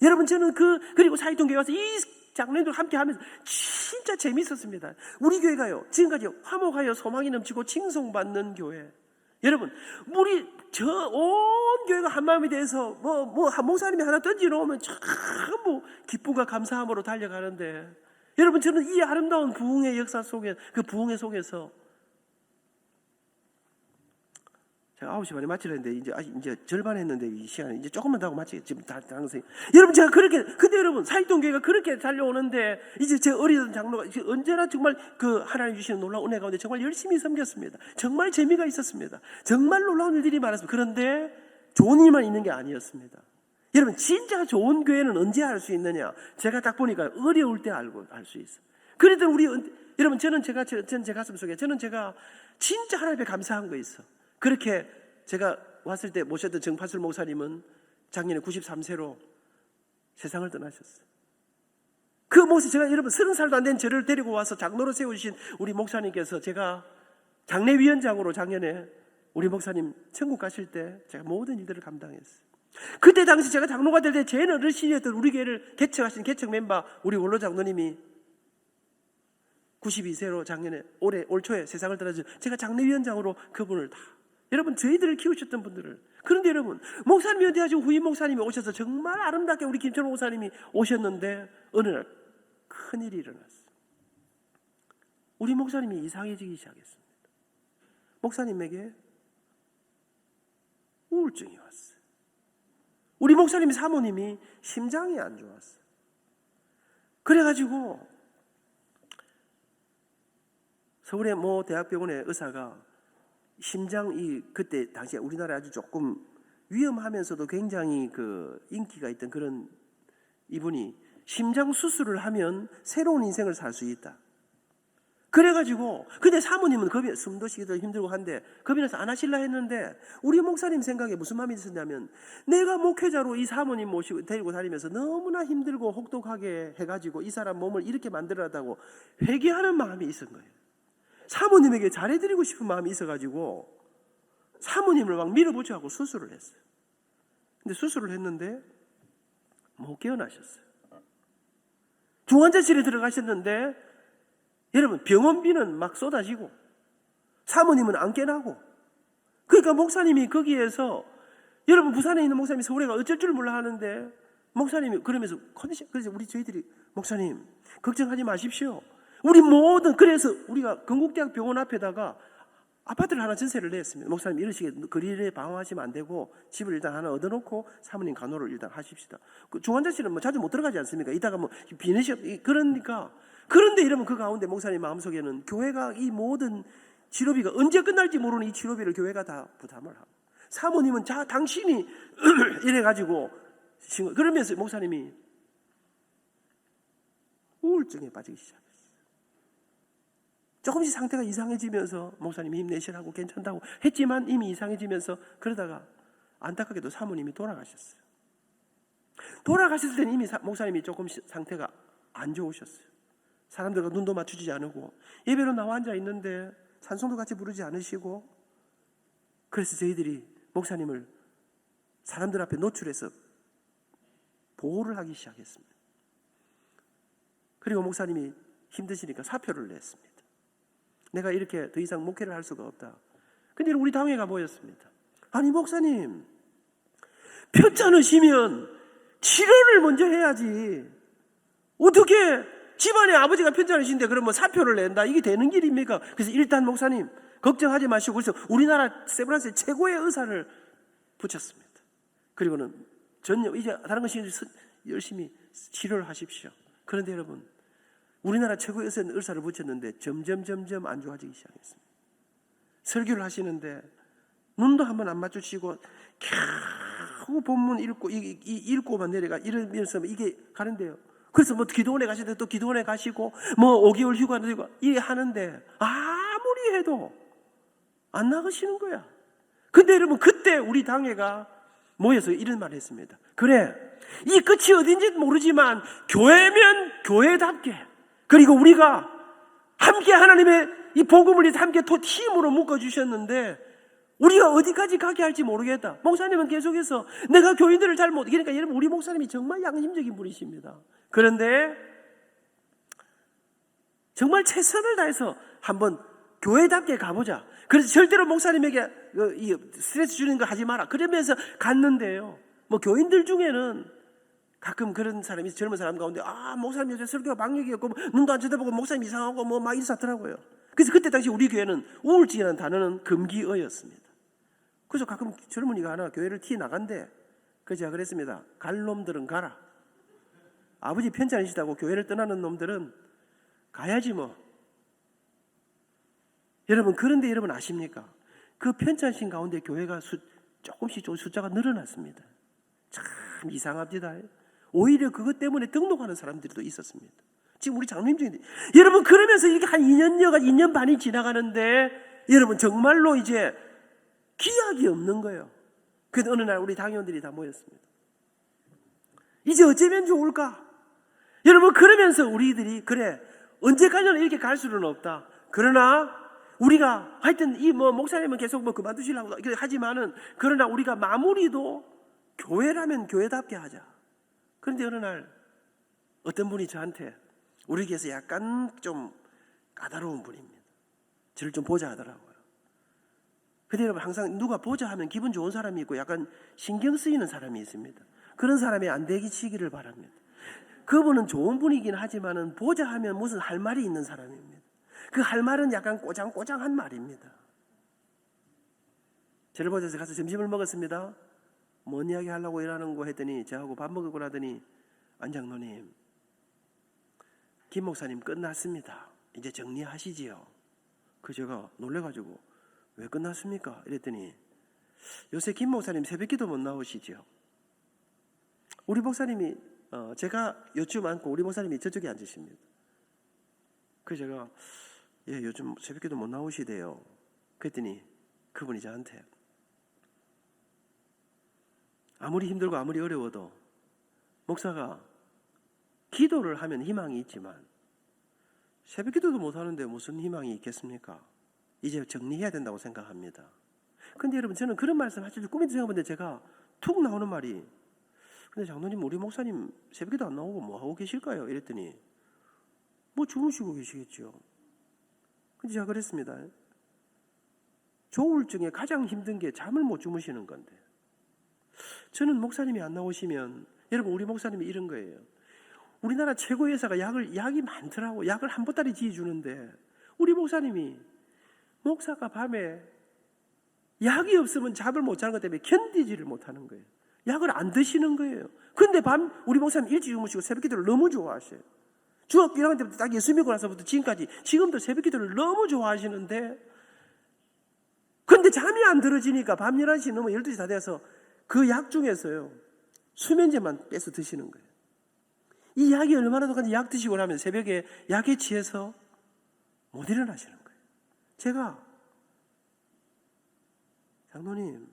여러분 저는 그리고 사이동교회 와서 이 장로님들 함께 하면서 진짜 재밌었습니다. 우리 교회가요 지금까지 화목하여 소망이 넘치고 칭송받는 교회. 여러분, 우리 온 교회가 한 마음이 돼서 목사님이 하나 던져 놓으면 전부 기쁨과 감사함으로 달려가는데, 여러분 저는 이 아름다운 부흥의 역사 속에, 그 부흥의 속에서 제가 9시 반에 마치려 했는데 이제 절반 했는데 이 시간에 이제 조금만 더 하고 마치겠지. 지금 다 당선이. 여러분 제가 그렇게, 근데 여러분 사이동교회가 그렇게 달려오는데, 이제 제 어리던 장로가 언제나 정말 그 하나님 주시는 놀라운 은혜 가운데 정말 열심히 섬겼습니다. 정말 재미가 있었습니다. 정말 놀라운 일들이 많았습니다. 그런데 좋은 일만 있는 게 아니었습니다. 여러분, 진짜 좋은 교회는 언제 알 수 있느냐? 제가 딱 보니까 어려울 때 알 수 있어요. 그래도 여러분, 저는 제 가슴 속에, 제가 진짜 하나님께 감사한 거 있어. 그렇게 제가 왔을 때 모셨던 정파술 목사님은 작년에 93세로 세상을 떠나셨어요. 그 모습 제가 여러분 30살도 안 된 저를 데리고 와서 장로로 세우신 우리 목사님께서 제가 장례위원장으로 작년에 우리 목사님 천국 가실 때 제가 모든 일들을 감당했어요. 그때 당시 제가 장로가 될 때 제일 어르신이었던 우리 교회를 개척하신 개척 멤버 우리 원로 장로님이 92세로 작년에 올 초에 세상을 떠나서 제가 장례위원장으로 그분을 다 여러분 저희들을 키우셨던 분들을 그런데 여러분 목사님이 어디가지고 후임 목사님이 오셔서 정말 아름답게 우리 김철호 목사님이 오셨는데 어느 날 큰일이 일어났어요. 우리 목사님이 이상해지기 시작했습니다. 목사님에게 우울증이 왔어요. 우리 목사님 사모님이 심장이 안 좋았어요. 그래가지고 서울의 모 대학병원의 의사가 심장이 그때 당시에 우리나라에 아주 조금 위험하면서도 굉장히 그 인기가 있던 그런 이분이 심장 수술을 하면 새로운 인생을 살 수 있다. 그래가지고 근데 사모님은 겁이 숨도 쉬기도 힘들고 한데 겁이 나서 안 하실라 했는데 우리 목사님 생각에 무슨 마음이 있었냐면 내가 목회자로 이 사모님 모시고 데리고 다니면서 너무나 힘들고 혹독하게 해가지고 이 사람 몸을 이렇게 만들어놨다고 회개하는 마음이 있은 거예요. 사모님에게 잘해드리고 싶은 마음이 있어가지고 사모님을 막 밀어붙여갖고 수술을 했어요. 근데 수술을 했는데 못 깨어나셨어요. 중환자실에 들어가셨는데 여러분 병원비는 막 쏟아지고 사모님은 안 깨나고 그러니까 목사님이 거기에서 여러분 부산에 있는 목사님이 서울에 가 어쩔 줄 몰라 하는데 목사님이 그러면서 컨디션 그래서 우리 저희들이 목사님 걱정하지 마십시오. 우리 모든 그래서 우리가 건국대학 병원 앞에다가 아파트를 하나 전세를 냈습니다. 목사님 이러시게 거리에 방황하시면 안 되고 집을 일단 하나 얻어놓고 사모님 간호를 일단 하십시다. 그 중환자실은 뭐 자주 못 들어가지 않습니까? 이따가 뭐 비내시 그러니까 그런데 여러분 그 가운데 목사님 마음속에는 교회가 이 모든 치료비가 언제 끝날지 모르는 이 치료비를 교회가 다 부담을 하고 사모님은 자 당신이 이래가지고 그러면서 목사님이 우울증에 빠지기 시작했어요. 조금씩 상태가 이상해지면서 목사님이 힘내시라고 괜찮다고 했지만 이미 이상해지면서 그러다가 안타깝게도 사모님이 돌아가셨어요. 돌아가셨을 때는 이미 목사님이 조금씩 상태가 안 좋으셨어요. 사람들과 눈도 맞추지 않고 예배로 나와 앉아 있는데 찬송도 같이 부르지 않으시고 그래서 저희들이 목사님을 사람들 앞에 노출해서 보호를 하기 시작했습니다. 그리고 목사님이 힘드시니까 사표를 냈습니다. 내가 이렇게 더 이상 목회를 할 수가 없다. 근데 우리 당회가 모였습니다. 아니 목사님 편찮으시면 치료를 먼저 해야지 어떻게 집안에 아버지가 편찮으신데 그러면 사표를 낸다 이게 되는 일입니까? 그래서 일단 목사님 걱정하지 마시고 그래서 우리나라 세브란스의 최고의 의사를 붙였습니다. 그리고는 전혀 이제 다른 것이 열심히 치료를 하십시오. 그런데 여러분 우리나라 최고의 의사를 붙였는데 점점 안 좋아지기 시작했습니다. 설교를 하시는데 눈도 한번 안 맞추시고 겨우 본문 읽고만 내려가 이러면서 이게 가는데요. 그래서 뭐 기도원에 가시는데 또 기도원에 가시고 뭐 5개월 휴가 내고 이게 하는데 아무리 해도 안 나가시는 거야. 근데 여러분 그때 우리 당회가 모여서 이런 말을 했습니다. 그래 이 끝이 어딘지 모르지만 교회면 교회답게 그리고 우리가 함께 하나님의 이 복음을 위해서 함께 팀으로 묶어주셨는데 우리가 어디까지 가게 할지 모르겠다. 목사님은 계속해서 내가 교인들을 잘 못 그러니까 여러분 우리 목사님이 정말 양심적인 분이십니다. 그런데 정말 최선을 다해서 한번 교회답게 가보자. 그래서 절대로 목사님에게 스트레스 주는 거 하지 마라. 그러면서 갔는데요. 뭐 교인들 중에는 가끔 그런 사람이 젊은 사람 가운데 목사님 요새 설교가 망력이었고 눈도 안 쳐다보고 목사님 이상하고 뭐 막 이랬었더라고요. 그래서 그때 당시 우리 교회는 우울증이라는 단어는 금기어였습니다. 그래서 가끔 젊은이가 하나 교회를 티 나간대. 그래서 제가 그랬습니다. 갈 놈들은 가라. 아버지 편찮으시다고 교회를 떠나는 놈들은 가야지 뭐. 여러분 그런데 여러분 아십니까? 그 편찮으신 가운데 교회가 조금씩 숫자가 늘어났습니다. 참 이상합니다. 오히려 그것 때문에 등록하는 사람들도 있었습니다. 지금 우리 장로님 중에 여러분 그러면서 이렇게 한 2년 반이 지나가는데 여러분 정말로 이제 기약이 없는 거예요. 그래서 어느 날 우리 당회원들이 다 모였습니다. 이제 어쩌면 좋을까? 여러분 그러면서 우리들이 그래 언제까지나 이렇게 갈 수는 없다. 그러나 우리가 하여튼 이 목사님은 계속 그만두시려고 하지만은 그러나 우리가 마무리도 교회라면 교회답게 하자. 그런데 어느 날 어떤 분이 저한테 우리 교회에서 약간 좀 까다로운 분입니다. 저를 좀 보자 하더라고요. 근데 여러분 항상 누가 보자 하면 기분 좋은 사람이 있고 약간 신경 쓰이는 사람이 있습니다. 그런 사람이 안 되시기를 바랍니다. 그분은 좋은 분이긴 하지만은 보자 하면 무슨 할 말이 있는 사람입니다. 그 할 말은 약간 꼬장꼬장한 말입니다. 저를 보자서 가서 점심을 먹었습니다. 뭔 이야기 하려고 일하는 거 했더니 저하고 밥 먹으고 나더니 안 장로님 김 목사님 끝났습니다. 이제 정리하시지요. 그 제가 놀래가지고 왜 끝났습니까? 이랬더니 요새 김 목사님 새벽기도 못 나오시지요. 우리 목사님이 제가 요즘 앉고 우리 목사님이 저쪽에 앉으십니다. 그래서 제가 예 요즘 새벽기도 못 나오시대요. 그랬더니 그분이 저한테 아무리 힘들고 아무리 어려워도 목사가 기도를 하면 희망이 있지만 새벽기도도 못하는데 무슨 희망이 있겠습니까? 이제 정리해야 된다고 생각합니다. 근데 여러분 저는 그런 말씀 하실 때 꿈에도 생각해봤는데 제가 툭 나오는 말이 근데 장로님 우리 목사님 새벽기도 안 나오고 뭐 하고 계실까요? 이랬더니 뭐 주무시고 계시겠죠. 근데 제가 그랬습니다. 조울증에 가장 힘든 게 잠을 못 주무시는 건데 저는 목사님이 안 나오시면 여러분 우리 목사님이 이런 거예요. 우리나라 최고의 회사가 약이 많더라고. 약을 한 보따리 지어주는데 우리 목사님이 목사가 밤에 약이 없으면 잠을 못 자는 것 때문에 견디지를 못하는 거예요. 약을 안 드시는 거예요. 그런데 우리 목사님 일찍 주무시고 새벽기도를 너무 좋아하셔요. 중학교 1학년 때부터 딱 예수 믿고 나서부터 지금까지 지금도 새벽기도를 너무 좋아하시는데 근데 잠이 안 들어지니까 밤 11시 넘어 12시 다 돼서 그 약 중에서요 수면제만 빼서 드시는 거예요. 이 약이 얼마나 독한지 약 드시고 나면 새벽에 약에 취해서 못 일어나시는 거예요. 제가 장로님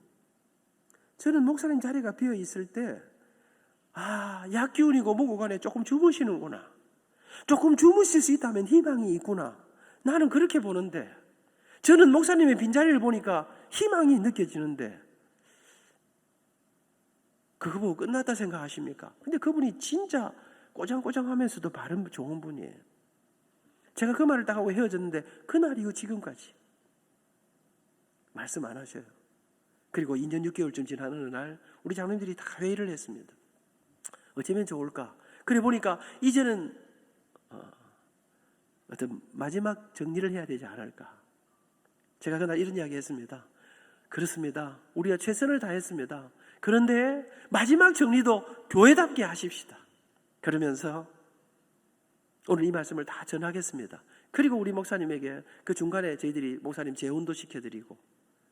저는 목사님 자리가 비어 있을 때 약 기운이고 뭐고 간에 조금 주무시는구나. 조금 주무실 수 있다면 희망이 있구나. 나는 그렇게 보는데 저는 목사님의 빈자리를 보니까 희망이 느껴지는데 그거 보고 끝났다 생각하십니까? 근데 그분이 진짜 꼬장꼬장하면서도 발음 좋은 분이에요. 제가 그 말을 딱 하고 헤어졌는데 그날 이후 지금까지 말씀 안 하셔요. 그리고 2년 6개월쯤 지난 어느 날 우리 장로님들이 다 회의를 했습니다. 어쩌면 좋을까? 그래 보니까 이제는 어떤 마지막 정리를 해야 되지 않을까? 제가 그날 이런 이야기 했습니다. 그렇습니다. 우리가 최선을 다했습니다. 그런데 마지막 정리도 교회답게 하십시다. 그러면서 오늘 이 말씀을 다 전하겠습니다. 그리고 우리 목사님에게 그 중간에 저희들이 목사님 재혼도 시켜드리고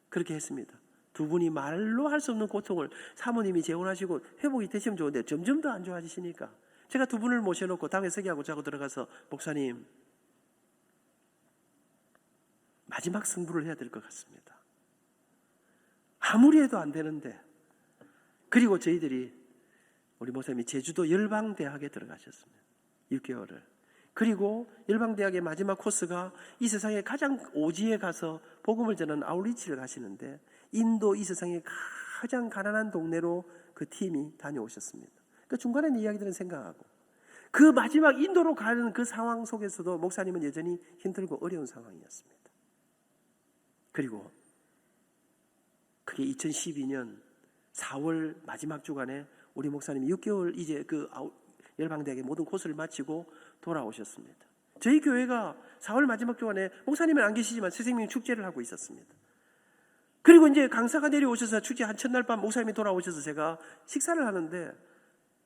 그렇게 했습니다. 두 분이 말로 할 수 없는 고통을 사모님이 재혼하시고 회복이 되시면 좋은데 점점 더 안 좋아지시니까 제가 두 분을 모셔놓고 당에 서기하고 자고 들어가서 목사님 마지막 승부를 해야 될 것 같습니다. 아무리 해도 안 되는데 그리고 저희들이 우리 목사님이 제주도 열방대학에 들어가셨습니다. 6개월을. 그리고 열방대학의 마지막 코스가 이 세상의 가장 오지에 가서 복음을 전하는 아웃리치를 가시는데 인도 이 세상의 가장 가난한 동네로 그 팀이 다녀오셨습니다. 그 중간에 이야기들은 생각하고 그 마지막 인도로 가는 그 상황 속에서도 목사님은 여전히 힘들고 어려운 상황이었습니다. 그리고 그게 2012년 4월 마지막 주간에 우리 목사님이 6개월 이제 그 열방대학의 모든 코스를 마치고 돌아오셨습니다. 저희 교회가 4월 마지막 주간에 목사님은 안 계시지만 새생명 축제를 하고 있었습니다. 그리고 이제 강사가 내려오셔서 축제 한 첫날 밤 목사님이 돌아오셔서 제가 식사를 하는데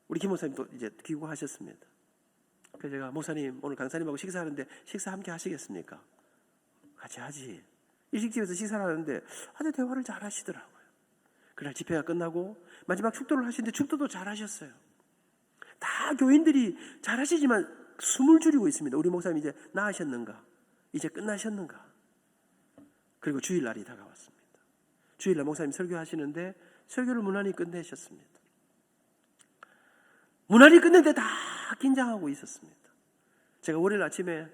우리 김 목사님도 이제 귀국하셨습니다. 그래서 제가 목사님 오늘 강사님하고 식사하는데 식사 함께 하시겠습니까? 같이 하지. 일식집에서 식사를 하는데 아주 대화를 잘 하시더라고요. 그날 집회가 끝나고 마지막 축도를 하시는데 축도도 잘 하셨어요. 다 교인들이 잘 하시지만 숨을 줄이고 있습니다. 우리 목사님 이제 나으셨는가? 이제 끝나셨는가? 그리고 주일날이 다가왔습니다. 주일날 목사님 설교하시는데 설교를 무난히 끝내셨습니다. 무난히 끝냈는데 다 긴장하고 있었습니다. 제가 월요일 아침에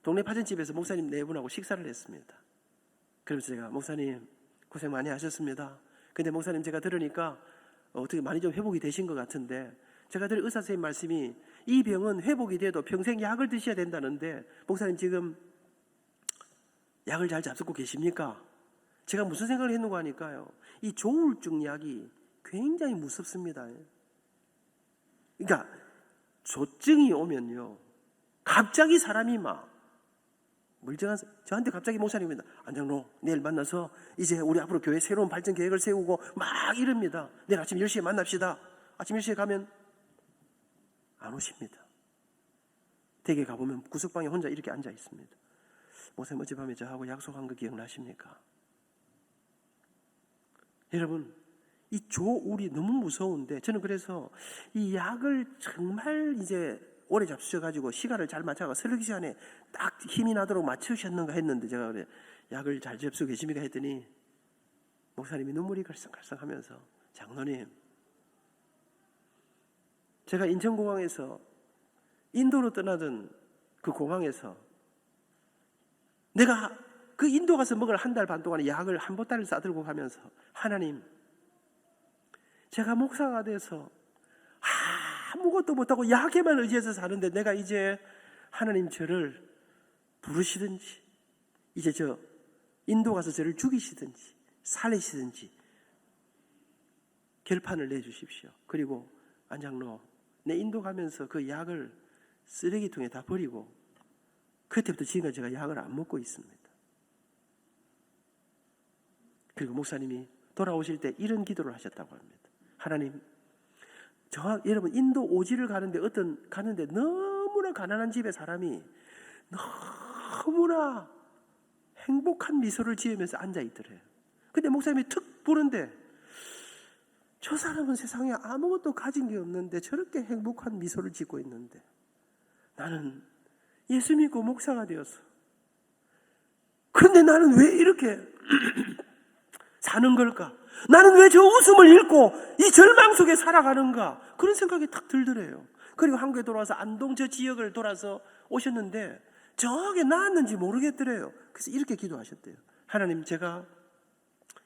동네 파전집에서 목사님 네 분하고 식사를 했습니다. 그러면서 제가 목사님 고생 많이 하셨습니다. 근데 목사님 제가 들으니까 어떻게 많이 좀 회복이 되신 것 같은데 제가 들은 의사 선생님 말씀이 이 병은 회복이 돼도 평생 약을 드셔야 된다는데 목사님 지금 약을 잘 잡수고 계십니까? 제가 무슨 생각을 했는가 하니까요. 이 조울증 약이 굉장히 무섭습니다. 그러니까 조증이 오면요. 갑자기 사람이 막 멀쩡한 저한테 갑자기 목사님이 안장로 내일 만나서 이제 우리 앞으로 교회 새로운 발전 계획을 세우고 막 이럽니다. 내일 아침 10시에 만납시다. 아침 10시에 가면 안 오십니다. 댁에 가보면 구석방에 혼자 이렇게 앉아 있습니다. 목사님 어젯밤에 저하고 약속한 거 기억나십니까? 여러분 이 조울이 너무 무서운데 저는 그래서 이 약을 정말 이제 오래 잡수셔가지고 시간을 잘 맞춰가 설교 시간에 딱 힘이 나도록 맞추셨는가 했는데 제가 그래 약을 잘 잡수고 계십니까 했더니 목사님이 눈물이 갈썽갈썽하면서 장로님 제가 인천공항에서 인도로 떠나던 그 공항에서 내가 그 인도 가서 먹을 한 달 반 동안에 약을 한 보따리를 싸들고 가면서 하나님 제가 목사가 돼서 아무것도 못하고 약에만 의지해서 사는데 내가 이제 하나님 저를 부르시든지 이제 저 인도 가서 저를 죽이시든지 살리시든지 결판을 내주십시오. 그리고 안장로 내 인도 가면서 그 약을 쓰레기통에 다 버리고 그때부터 지금까지 제가 약을 안 먹고 있습니다. 그리고 목사님이 돌아오실 때 이런 기도를 하셨다고 합니다. 하나님 여러분 인도 오지를 가는데 가는데 너무나 가난한 집의 사람이 너무나 행복한 미소를 지으면서 앉아있더래요. 근데 목사님이 툭 보는데 저 사람은 세상에 아무것도 가진 게 없는데 저렇게 행복한 미소를 짓고 있는데 나는 예수 믿고 목사가 되었어. 그런데 나는 왜 이렇게 사는 걸까? 나는 왜 저 웃음을 잃고 이 절망 속에 살아가는가? 그런 생각이 탁 들더래요. 그리고 한국에 돌아와서 안동 저 지역을 돌아서 오셨는데 정확하게 나았는지 모르겠더래요. 그래서 이렇게 기도하셨대요. 하나님 제가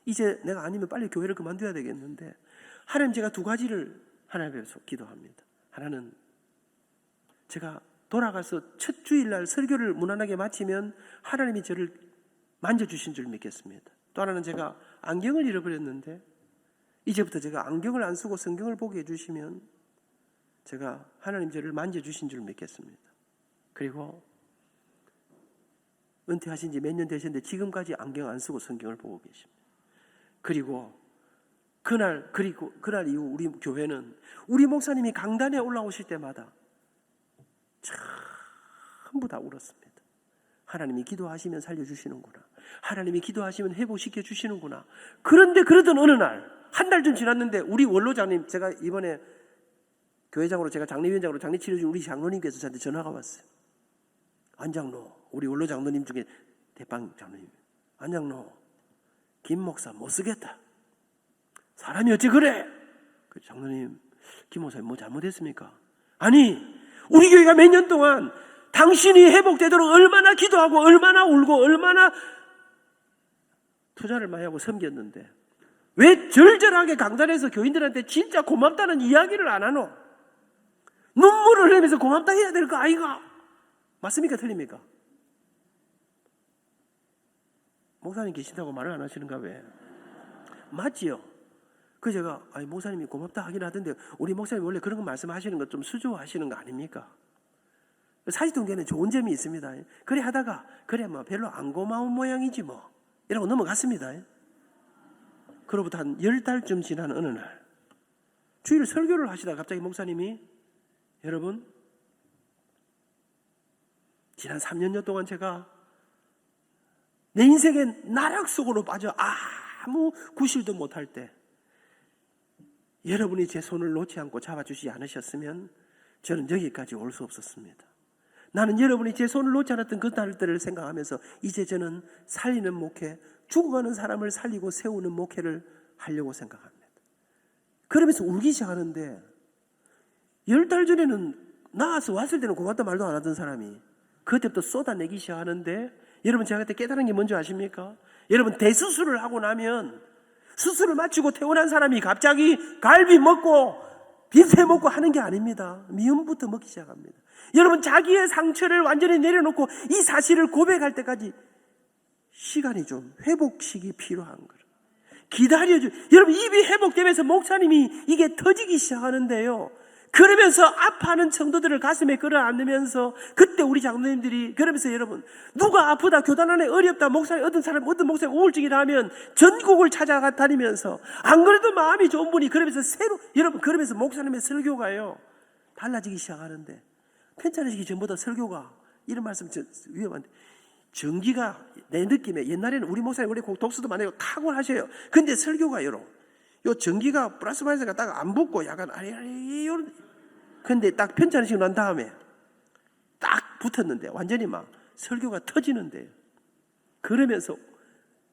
이제 내가 아니면 빨리 교회를 그만둬야 되겠는데 하나님 제가 두 가지를 하나님께서 기도합니다. 하나는 제가 돌아가서 첫 주일날 설교를 무난하게 마치면 하나님이 저를 만져주신 줄 믿겠습니다. 또 하나는 제가 안경을 잃어버렸는데 이제부터 제가 안경을 안 쓰고 성경을 보게 해주시면 제가 하나님 저를 만져주신 줄 믿겠습니다. 그리고 은퇴하신 지 몇 년 되셨는데 지금까지 안경 안 쓰고 성경을 보고 계십니다. 그리고 그날 이후 우리 교회는 우리 목사님이 강단에 올라오실 때마다 전부 다 울었습니다. 하나님이 기도하시면 살려주시는구나. 하나님이 기도하시면 회복시켜 주시는구나. 그런데 그러던 어느 날 한 달 좀 지났는데 우리 원로장님 제가 이번에 교회장으로 제가 장례위원장으로 장례 치료 중 우리 장로님께서 저한테 전화가 왔어요. 안장로 우리 원로 장로님 중에 대빵 장로님 안장로 김 목사 못 쓰겠다. 사람이 어찌 그래? 그 장로님 김 목사님 뭐 잘못했습니까? 아니 우리 교회가 몇 년 동안 당신이 회복되도록 얼마나 기도하고 얼마나 울고 얼마나 투자를 많이 하고 섬겼는데 왜 절절하게 강단에서 교인들한테 진짜 고맙다는 이야기를 안 하노? 눈물을 흘리면서 고맙다 해야 될 거 아이가? 맞습니까? 틀립니까? 목사님 계신다고 말을 안 하시는가 왜? 맞지요? 그 제가 목사님이 고맙다 하긴 하던데 우리 목사님 원래 그런 거 말씀하시는 거 좀 수조하시는 거 아닙니까? 사지동교는 좋은 점이 있습니다. 그래 하다가 그래 뭐 별로 안 고마운 모양이지 뭐 이러고 넘어갔습니다. 그로부터 한 10달쯤 지난 어느 날 주일 설교를 하시다가 갑자기 목사님이 여러분 지난 3년 동안 제가 내 인생의 나락 속으로 빠져 아무 구실도 못할 때 여러분이 제 손을 놓지 않고 잡아주시지 않으셨으면 저는 여기까지 올 수 없었습니다. 나는 여러분이 제 손을 놓지 않았던 그 날들을 생각하면서 이제 저는 살리는 목회, 죽어가는 사람을 살리고 세우는 목회를 하려고 생각합니다. 그러면서 울기 시작하는데 10달 전에는 나와서 왔을 때는 고맙다 말도 안 하던 사람이 그때부터 쏟아내기 시작하는데, 여러분 제가 그때 깨달은 게 뭔지 아십니까? 여러분 대수술을 하고 나면 수술을 마치고 퇴원한 사람이 갑자기 갈비 먹고 빈세 먹고 하는 게 아닙니다. 미음부터 먹기 시작합니다. 여러분 자기의 상처를 완전히 내려놓고 이 사실을 고백할 때까지 시간이 좀 회복식이 필요한 거예요. 기다려줘. 여러분 입이 회복되면서 목사님이 이게 터지기 시작하는데요. 그러면서 아파하는 성도들을 가슴에 끌어안으면서 그때 우리 장로님들이 그러면서 여러분 누가 아프다 교단 안에 어렵다 목사님 어떤 목사님 우울증이라 하면 전국을 찾아가 다니면서 안 그래도 마음이 좋은 분이 그러면서 여러분 그러면서 목사님의 설교가요 달라지기 시작하는데, 편찮으시기 전보다 설교가 이런 말씀 위험한데, 전기가 내 느낌에 옛날에는 우리 목사님 원래 독수도 많이 탁월하셔요. 근데 설교가 요 전기가 플러스 마이너스가 딱 안 붙고 약간 아리아리 요런. 근데 딱 편찮으시고 난 다음에 딱 붙었는데 완전히 막 설교가 터지는데요. 그러면서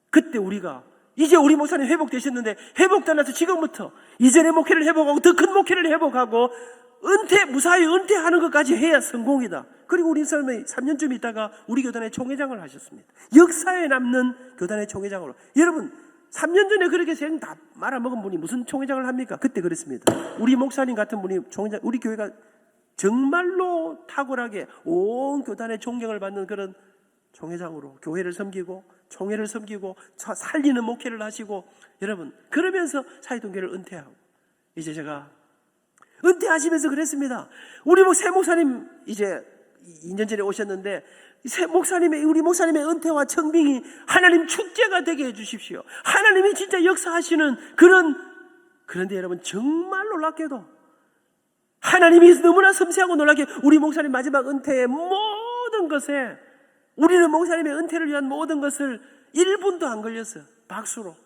그때 우리가 이제 우리 목사님 회복되셨는데 회복되면서 지금부터 이전의 목회를 회복하고 더 큰 목회를 회복하고 무사히 은퇴하는 것까지 해야 성공이다. 그리고 우리 삶에 3년쯤 있다가 우리 교단의 총회장을 하셨습니다. 역사에 남는 교단의 총회장으로. 여러분 3년 전에 그렇게 생 다 말아먹은 분이 무슨 총회장을 합니까? 그때 그랬습니다. 우리 목사님 같은 분이 총회장, 우리 교회가 정말로 탁월하게 온 교단의 존경을 받는 그런 총회장으로 교회를 섬기고 총회를 섬기고 살리는 목회를 하시고, 여러분 그러면서 사이동교를 은퇴하고, 이제 제가 은퇴하시면서 그랬습니다. 우리 새 목사님 이제 2년 전에 오셨는데 우리 목사님의 은퇴와 청빙이 하나님 축제가 되게 해주십시오. 하나님이 진짜 역사하시는 그런데 여러분 정말 놀랍게도 하나님이 너무나 섬세하고 놀랍게 우리 목사님 마지막 은퇴의 모든 것에, 우리는 목사님의 은퇴를 위한 모든 것을 1분도 안 걸렸어요. 박수로.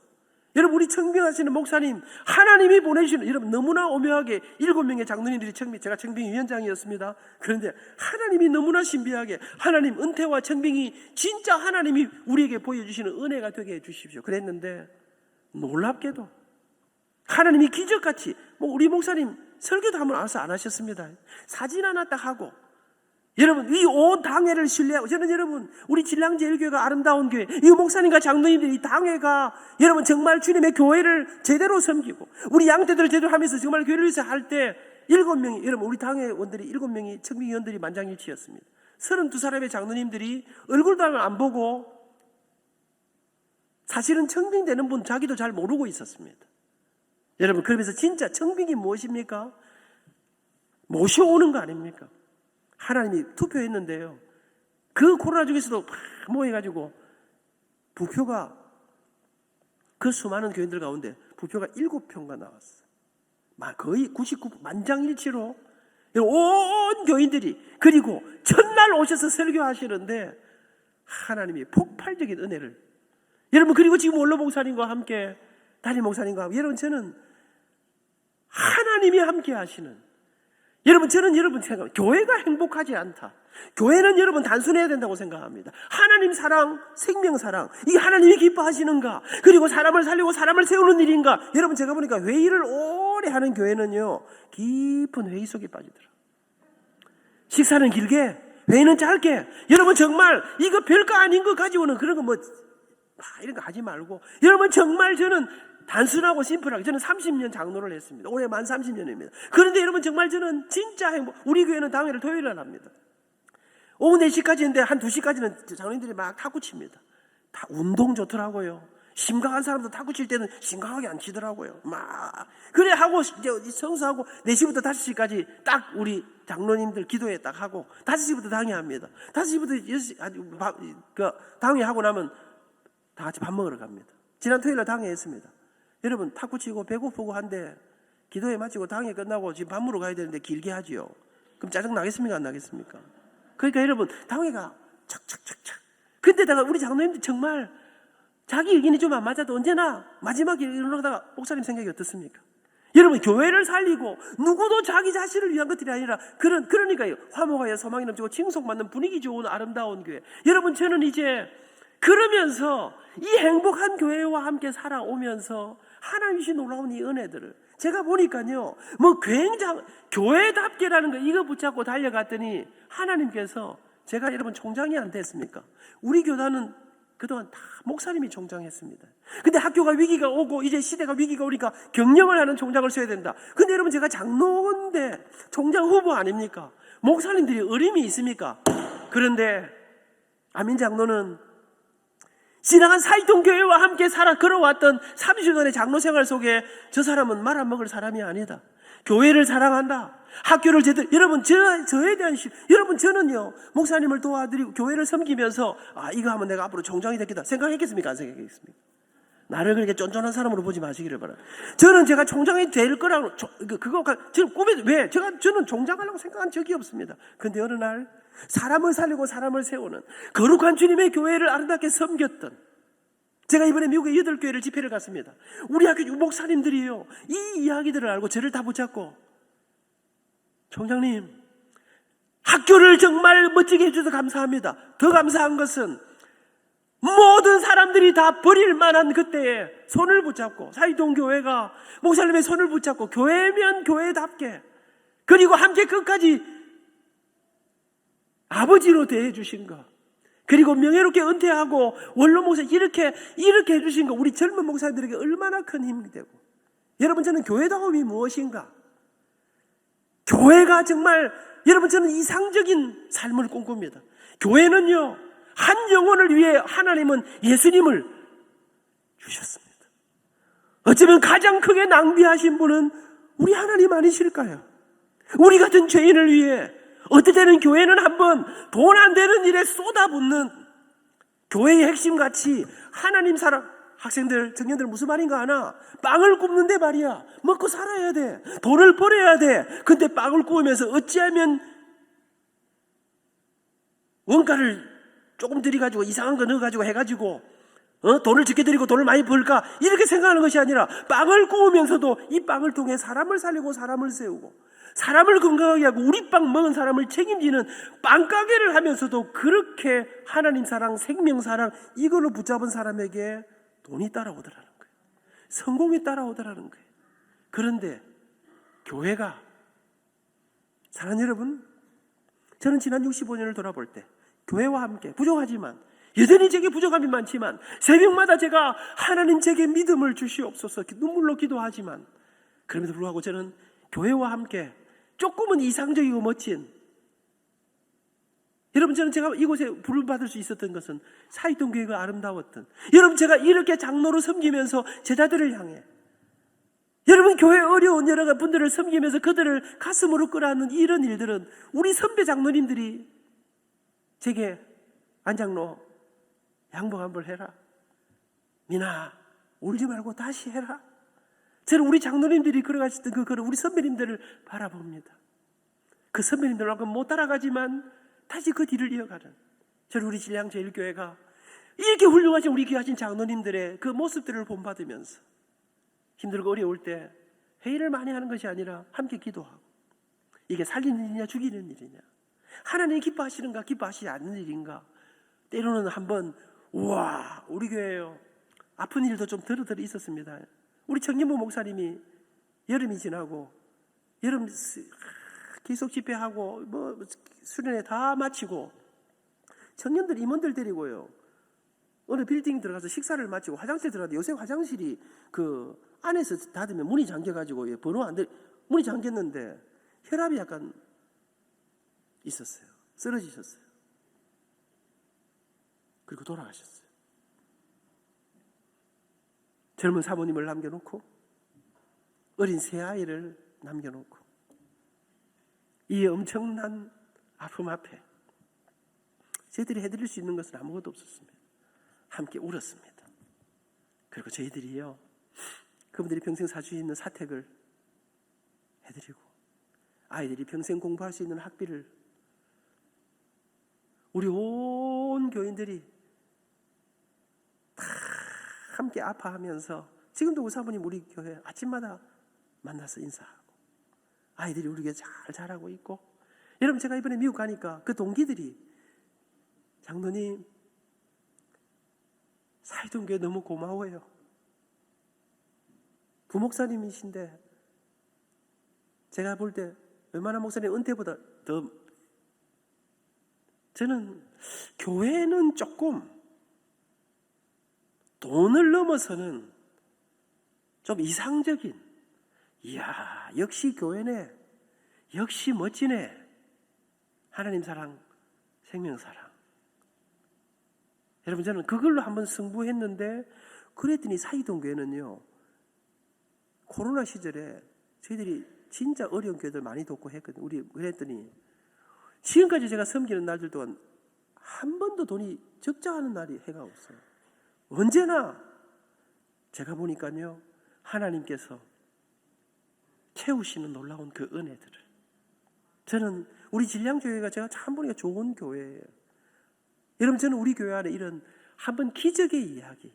여러분 우리 청빙하시는 목사님 하나님이 보내주시는, 여러분 너무나 오묘하게 7명의 장로님들이 제가 청빙위원장이었습니다. 그런데 하나님이 너무나 신비하게 하나님 은퇴와 청빙이 진짜 하나님이 우리에게 보여주시는 은혜가 되게 해주십시오. 그랬는데 놀랍게도 하나님이 기적같이 우리 목사님 설교도 한번 알아서 안 하셨습니다. 사진 하나 딱 하고, 여러분 이 온 당회를 신뢰하고, 저는 여러분 우리 진량제일교회가 아름다운 교회, 이 목사님과 장로님들이 이 당회가 여러분 정말 주님의 교회를 제대로 섬기고 우리 양떼들을 제대로 하면서 정말 교회를 위해서 할 때 7명이, 여러분 우리 당회원들이 7명이 청빙위원들이 만장일치였습니다. 32사람의 장로님들이 얼굴도 안 보고 사실은 청빙되는 분 자기도 잘 모르고 있었습니다. 여러분 그러면서 진짜 청빙이 무엇입니까? 모셔오는 거 아닙니까? 하나님이 투표했는데요, 그 코로나 중에서도 막 모여가지고 부표가, 그 수많은 교인들 가운데 부표가 7표가 나왔어요. 거의 99 만장일치로 온 교인들이, 그리고 첫날 오셔서 설교하시는데 하나님이 폭발적인 은혜를, 여러분 그리고 지금 원로 목사님과 함께 담임 목사님과 함께, 여러분 저는 하나님이 함께 하시는, 저는 여러분 생각, 교회가 행복하지 않다. 교회는 여러분 단순해야 된다고 생각합니다. 하나님 사랑, 생명 사랑, 이 하나님이 기뻐하시는가? 그리고 사람을 살리고 사람을 세우는 일인가? 여러분 제가 보니까 회의를 오래 하는 교회는요, 깊은 회의 속에 빠지더라. 식사는 길게, 회의는 짧게. 여러분 정말 이거 별거 아닌 거 가지고는 그런 거 이런 거 하지 말고, 여러분 정말 저는 단순하고 심플하게, 저는 30년 장로를 했습니다. 올해 만 30년입니다. 그런데 여러분 정말 저는 진짜 우리 교회는 당회를 토요일날 합니다. 오후 4시까지인데 한 2시까지는 장로님들이 막 탁구 칩니다. 다 운동 좋더라고요. 심각한 사람도 탁구 칠 때는 심각하게 안 치더라고요. 그래 하고 이제 성수하고 4시부터 5시까지 딱 우리 장로님들 기도회 딱 하고 5시부터 당회합니다. 5시부터 6시 당회하고 나면 다 같이 밥 먹으러 갑니다. 지난 토요일날 당회했습니다. 여러분 탁구 치고 배고프고 한데 기도회 마치고 당회 끝나고 지금 밥 먹으러 가야 되는데 길게 하지요. 그럼 짜증 나겠습니까? 안 나겠습니까? 그러니까 여러분 당회가 착착착착. 근데다가 우리 장로님들 정말 자기 의견이 좀 안 맞아도 언제나 마지막에 일어나다가 목사님 생각이 어떻습니까? 여러분, 교회를 살리고 누구도 자기 자신을 위한 것들이 아니라 그러니까요, 화목하여 소망이 넘치고 칭송받는 분위기 좋은 아름다운 교회. 여러분, 저는 이제 그러면서 이 행복한 교회와 함께 살아오면서 하나님 주신 놀라운 이 은혜들을 제가 보니까요, 뭐 굉장히 교회답게라는 거 이거 붙잡고 달려갔더니 하나님께서, 제가 여러분 총장이 안 됐습니까? 우리 교단은 그동안 다 목사님이 총장했습니다. 근데 학교가 위기가 오고 이제 시대가 위기가 오니까 경영을 하는 총장을 써야 된다. 근데 여러분, 제가 장로인데 총장 후보 아닙니까? 목사님들이 어림이 있습니까? 그런데 아민 장로는 지나간 사이통교회와 함께 걸어왔던 30년의 장로 생활 속에 저 사람은 말 안 먹을 사람이 아니다. 교회를 사랑한다. 학교를 제대로, 여러분, 저에 대한 여러분, 저는요, 목사님을 도와드리고 교회를 섬기면서 이거 하면 내가 앞으로 총장이 되겠다 생각했겠습니까? 안 생각했겠습니까? 나를 그렇게 쫀쫀한 사람으로 보지 마시기를 바랍니다. 저는 제가 총장이 될 거라고, 저는 왜? 저는 총장하려고 생각한 적이 없습니다. 근데 어느 날, 사람을 살리고 사람을 세우는 거룩한 주님의 교회를 아름답게 섬겼던, 제가 이번에 미국에 8교회를 집회를 갔습니다. 우리 학교 목사님들이요, 이 이야기들을 알고 저를 다 붙잡고, 총장님, 학교를 정말 멋지게 해주셔서 감사합니다. 더 감사한 것은 모든 사람들이 다 버릴 만한 그때에 손을 붙잡고, 사이동교회가 목사님의 손을 붙잡고 교회면 교회답게, 그리고 함께 끝까지 아버지로 대해주신 것, 그리고 명예롭게 은퇴하고 원로 목사 이렇게 해주신 것, 우리 젊은 목사님들에게 얼마나 큰 힘이 되고. 여러분, 저는 교회다움이 무엇인가? 교회가 정말, 여러분, 저는 이상적인 삶을 꿈꿉니다. 교회는요, 한 영혼을 위해 하나님은 예수님을 주셨습니다. 어쩌면 가장 크게 낭비하신 분은 우리 하나님 아니실까요? 우리 같은 죄인을 위해 어떨 때는 교회는 한번 돈 안 되는 일에 쏟아붓는, 교회의 핵심같이 하나님 사랑, 학생들, 청년들 무슨 말인가 아나? 빵을 굽는데 말이야, 먹고 살아야 돼, 돈을 벌어야 돼. 근데 빵을 구우면서 어찌하면 원가를 조금 들여가지고 이상한 거 넣어가지고 해가지고 돈을 적게 들이고 돈을 많이 벌까, 이렇게 생각하는 것이 아니라 빵을 구우면서도 이 빵을 통해 사람을 살리고 사람을 세우고 사람을 건강하게 하고 우리 빵 먹은 사람을 책임지는 빵가게를 하면서도 그렇게 하나님 사랑, 생명 사랑, 이걸로 붙잡은 사람에게 돈이 따라오더라는 거예요. 성공이 따라오더라는 거예요. 그런데 교회가, 사랑하는 여러분, 저는 지난 65년을 돌아볼 때 교회와 함께, 부족하지만 여전히 제게 부족함이 많지만 새벽마다 제가 하나님 제게 믿음을 주시옵소서 눈물로 기도하지만, 그럼에도 불구하고 저는 교회와 함께 조금은 이상적이고 멋진, 여러분, 저는 제가 이곳에 부름받을 수 있었던 것은 사이동 교회가 아름다웠던, 여러분, 제가 이렇게 장로로 섬기면서 제자들을 향해, 여러분, 교회 어려운 여러 분들을 섬기면서 그들을 가슴으로 끌어안는 이런 일들은 우리 선배 장로님들이 제게, 안장로 양복 한벌 해라, 미나 울지 말고 다시 해라. 저는 우리 장로님들이 걸어가셨던 그 걸음, 우리 선배님들을 바라봅니다. 그 선배님들만큼 못 따라가지만 다시 그 뒤를 이어가는, 저는 우리 신량 제일교회가 이렇게 훌륭하신 우리 귀하신 장로님들의 그 모습들을 본받으면서 힘들고 어려울 때 회의를 많이 하는 것이 아니라 함께 기도하고, 이게 살리는 일이냐 죽이는 일이냐, 하나님이 기뻐하시는가 기뻐하시지 않는 일인가. 때로는 한번, 우와, 우리 교회요, 아픈 일도 좀 들어 있었습니다. 우리 청년부 목사님이 여름이 지나고 여름 기속 집회하고 뭐 수련회 다 마치고 청년들 임원들 데리고요, 어느 빌딩 들어가서 식사를 마치고 화장실 들어가는데, 요새 화장실이 그 안에서 닫으면 문이 잠겨가지고 번호 안 돼, 문이 잠겼는데 혈압이 약간 있었어요. 쓰러지셨어요. 그리고 돌아가셨어요. 젊은 사모님을 남겨놓고 어린 새 아이를 남겨놓고 이 엄청난 아픔 앞에 저희들이 해드릴 수 있는 것은 아무것도 없었습니다. 함께 울었습니다. 그리고 저희들이요, 그분들이 평생 살 수 있는 사택을 해드리고 아이들이 평생 공부할 수 있는 학비를 우리 온 교인들이 다 함께 아파하면서, 지금도 그 사모님 우리 교회 아침마다 만나서 인사하고 아이들이 우리 교회 잘 자라고 있고, 여러분 제가 이번에 미국 가니까 그 동기들이 장로님 사이동교회 너무 고마워요. 부목사님이신데 제가 볼 때 웬만한 목사님 은퇴보다 더, 저는 교회는 조금 돈을 넘어서는 좀 이상적인, 이야 역시 교회네, 역시 멋지네, 하나님 사랑, 생명 사랑. 여러분 저는 그걸로 한번 승부했는데, 그랬더니 사이동교회는요 코로나 시절에 저희들이 진짜 어려운 교회들 많이 돕고 했거든요. 우리 그랬더니 지금까지 제가 섬기는 날들 동안 한 번도 돈이 적자하는 날이 해가 없어요. 언제나 제가 보니까요 하나님께서 채우시는 놀라운 그 은혜들을, 저는 우리 진량교회가 제가 참 보니까 좋은 교회예요. 여러분 저는 우리 교회 안에 이런 한번 기적의 이야기,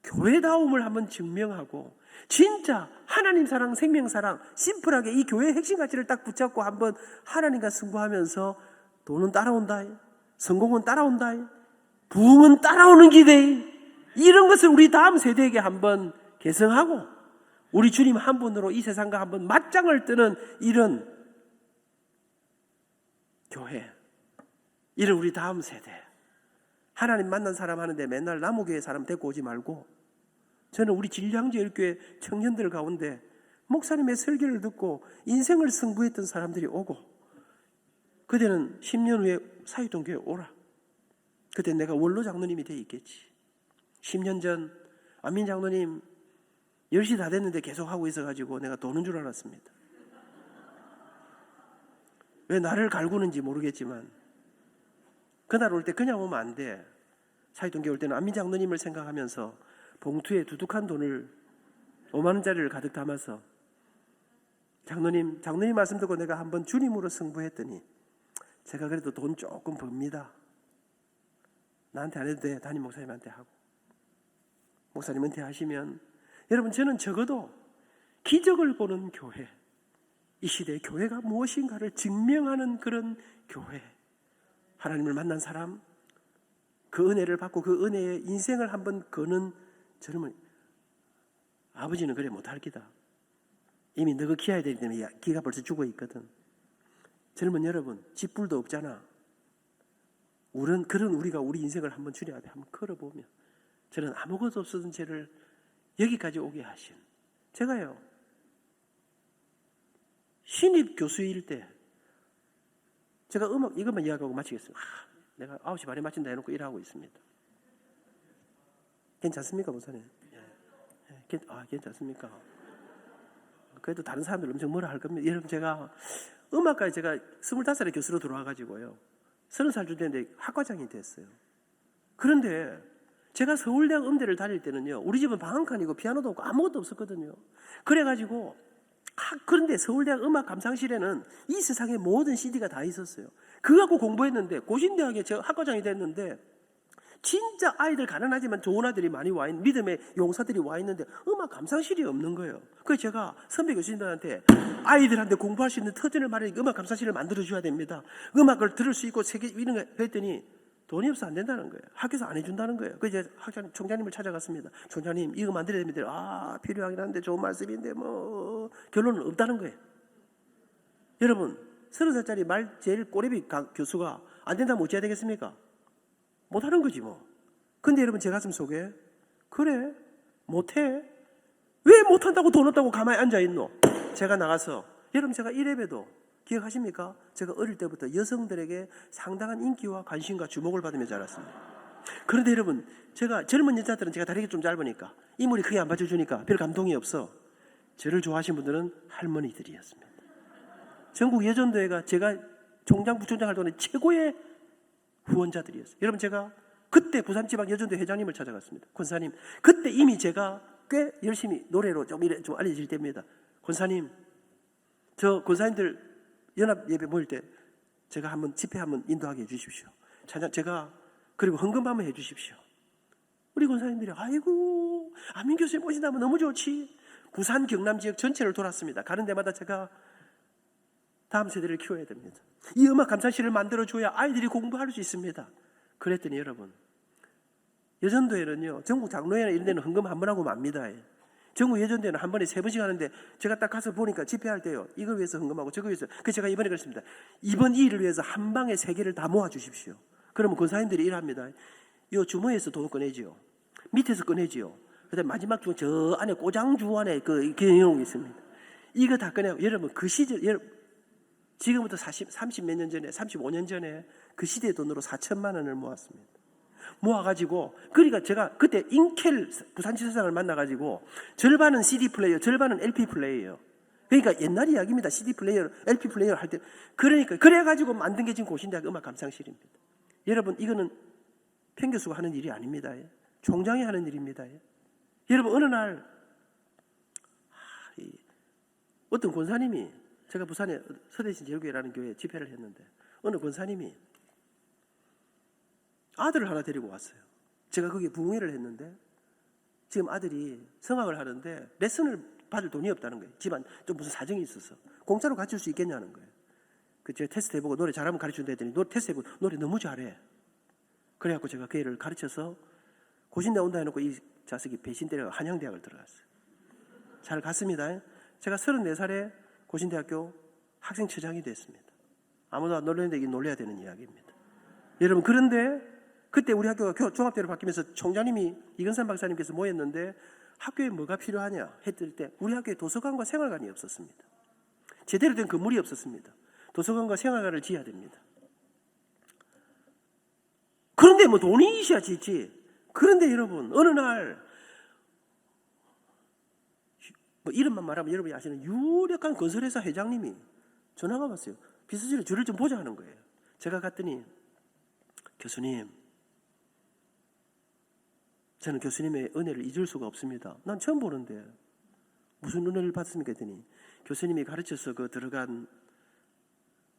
교회다움을 한번 증명하고 진짜 하나님 사랑, 생명 사랑, 심플하게 이 교회의 핵심 가치를 딱 붙잡고 한번 하나님과 승부하면서 돈은 따라온다, 성공은 따라온다, 부흥은 따라오는 기대, 이런 것을 우리 다음 세대에게 한번 계승하고 우리 주님 한 분으로 이 세상과 한번 맞짱을 뜨는 이런 교회, 이런 우리 다음 세대, 하나님 만난 사람 하는데 맨날 나무교회 사람 데리고 오지 말고, 저는 우리 진량제일교회 청년들 가운데 목사님의 설교를 듣고 인생을 승부했던 사람들이 오고, 그때는 10년 후에 사유동교회 오라, 그때 내가 원로 장로님이 돼 있겠지. 10년 전 안민 장로님 10시 다 됐는데 계속 하고 있어가지고 내가 도는 줄 알았습니다. 왜 나를 갈구는지 모르겠지만 그날 올 때 그냥 오면 안 돼. 사이동교회 올 때는 안민 장로님을 생각하면서 봉투에 두둑한 돈을 5만 원짜리를 가득 담아서 장로님 말씀 듣고 내가 한번 주님으로 승부했더니 제가 그래도 돈 조금 법니다. 나한테 안 해도 돼. 담임 목사님한테 하고. 목사님 은퇴하시면, 여러분 저는 적어도 기적을 보는 교회, 이 시대의 교회가 무엇인가를 증명하는 그런 교회, 하나님을 만난 사람, 그 은혜를 받고 그 은혜의 인생을 한번 거는 젊은 아버지는 그래 못할 기다. 이미 너가 키워야 되기 때문에 기가 벌써 죽어 있거든. 젊은 여러분, 집불도 없잖아. 그런 우리가 우리 인생을 한번 주님 앞에 한번 걸어보면, 저는 아무것도 없었던 죄를 여기까지 오게 하신, 제가요 신입 교수일 때 제가 음악 이것만 이야기하고 마치겠습니다. 내가 9시 반에 마친다 해놓고 일하고 있습니다. 괜찮습니까 목사님? 괜찮습니까? 그래도 다른 사람들 엄청 뭐라 할 겁니다. 여러분 제가 음악과에 제가 25살에 교수로 들어와가지고요 30살 됐는데 학과장이 됐어요. 그런데 제가 서울대학 음대를 다닐 때는요 우리 집은 방 한 칸이고 피아노도 없고 아무것도 없었거든요. 그래가지고 그런데 서울대학 음악 감상실에는 이 세상의 모든 CD가 다 있었어요. 그거 갖고 공부했는데 고신대학에 제가 학과장이 됐는데 진짜 아이들 가난하지만 좋은 아이들이 많이 와 있는, 믿음의 용사들이 와 있는데 음악 감상실이 없는 거예요. 그래서 제가 선배 교수님들한테 아이들한테 공부할 수 있는 터전을 마련하니까 음악 감상실을 만들어줘야 됩니다. 음악을 들을 수 있고 세계 이런 거 했더니 돈이 없어 안 된다는 거예요. 학교에서 안 해준다는 거예요. 그래서 이제 총장님을 찾아갔습니다. 총장님 이거 만들어야 됩니다. 필요하긴 한데 좋은 말씀인데 뭐 결론은 없다는 거예요. 여러분 30살짜리 말 제일 꼬레비 교수가 안 된다면 어찌해야 되겠습니까? 못하는 거지 뭐. 근데 여러분 제 가슴 속에 그래 못해? 왜 못한다고 돈 없다고 가만히 앉아있노? 제가 나가서, 여러분 제가 이래봬도 기억하십니까? 제가 어릴 때부터 여성들에게 상당한 인기와 관심과 주목을 받으며 자랐습니다. 그런데 여러분 제가 젊은 여자들은 제가 다리가 좀 짧으니까 인물이 크게 안 받쳐주니까 별 감동이 없어. 저를 좋아하신 분들은 할머니들이었습니다. 전국 여전도회가 제가 총장 부총장 할 동안에 최고의 후원자들이었어요. 여러분 제가 그때 부산지방 여전도 회장님을 찾아갔습니다. 권사님, 그때 이미 제가 꽤 열심히 노래로 좀 알려질 때입니다. 권사님, 저 권사님들 연합 예배 모일 때 제가 한번 집회 한번 인도하게 해주십시오. 제가 그리고 헌금 한번 해주십시오. 우리 권사님들이 아이고 안민 교수님 오신다면 너무 좋지. 부산 경남 지역 전체를 돌았습니다. 가는 데마다 제가 다음 세대를 키워야 됩니다. 이 음악 감상실을 만들어줘야 아이들이 공부할 수 있습니다. 그랬더니 여러분, 여전도에는요, 전국 장로회나 이런 데는 헌금 한 번 하고 맙니다. 전국 예전도에는 한 번에 3번씩 하는데 제가 딱 가서 보니까 집회할 때요, 이걸 위해서 헌금하고 저걸 위해서. 그래서 제가 이번에 그랬습니다. 이번 이 일을 위해서 한 방에 3개를 다 모아주십시오. 그러면 권사님들이 일합니다. 요 주머니에서 돈 꺼내지요. 밑에서 꺼내지요. 그다음 마지막 주 저 안에 꼬장주 안에 그 내용이 있습니다. 이거 다 꺼내고 여러분 그 시절 지금부터 30몇 년 전에 35년 전에 그 시대의 돈으로 4천만 원을 모았습니다. 모아가지고 그러니까 제가 그때 인켈 부산지사장을 만나가지고 절반은 CD 플레이어, 절반은 LP 플레이어. 그러니까 옛날 이야기입니다. CD 플레이어, LP 플레이어 할 때 그러니까 그래가지고 만든 게 지금 고신대학 음악 감상실입니다. 여러분 이거는 팽 교수가 하는 일이 아닙니다. 총장이 하는 일입니다. 여러분 어느 날 어떤 권사님이 제가 부산에 서대신 제일교회라는 교회에 집회를 했는데 어느 권사님이 아들을 하나 데리고 왔어요. 제가 거기에 부흥회를 했는데 지금 아들이 성악을 하는데 레슨을 받을 돈이 없다는 거예요. 집안 좀 무슨 사정이 있어서 공짜로 가르칠 수 있겠냐는 거예요. 그 제가 테스트 해보고 노래 잘하면 가르쳐준다 했더니 테스트 해보고 노래 너무 잘해. 그래갖고 제가 그 애를 가르쳐서 고신대 온다 해놓고 이 자식이 배신 때려 한양대학을 들어갔어요. 잘 갔습니다. 제가 34살에 고신대학교 학생처장이 됐습니다. 아무도 안 놀랐는데 이게 놀라야 되는 이야기입니다. 여러분 그런데 그때 우리 학교가 종합대로 바뀌면서 총장님이 이건산 박사님께서 모였는데 학교에 뭐가 필요하냐 했을 때 우리 학교에 도서관과 생활관이 없었습니다. 제대로 된 건물이 없었습니다. 도서관과 생활관을 지어야 됩니다. 그런데 뭐 돈이 있어야 짓지. 그런데 여러분 어느 날 뭐 이름만 말하면 여러분이 아시는 유력한 건설회사 회장님이 전화가 왔어요. 비서실에 저를 좀 보자 하는 거예요. 제가 갔더니 교수님, 저는 교수님의 은혜를 잊을 수가 없습니다. 난 처음 보는데 무슨 은혜를 받습니까? 했더니 교수님이 가르쳐서 그 들어간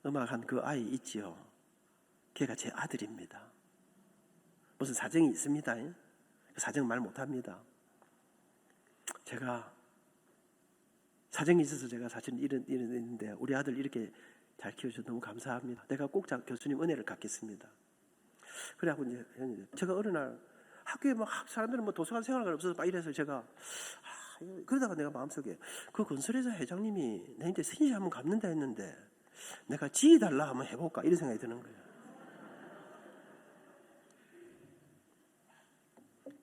음악한 그 아이 있지요. 걔가 제 아들입니다. 무슨 사정이 있습니다. 사정 말 못합니다. 제가 사정이 있어서 제가 사실 이랬는데 우리 아들 이렇게 잘 키워주셔서 너무 감사합니다. 내가 꼭 교수님 은혜를 갚겠습니다. 그래갖고 이제 제가 어느 날 학교에 막 사람들은 뭐 도서관 생활관 없어서 막 이래서 제가 그러다가 내가 마음속에 그 건설회사 회장님이 내한테 생일 한번 갚는다 했는데 내가 지휘달라 한번 해볼까 이런 생각이 드는 거예요.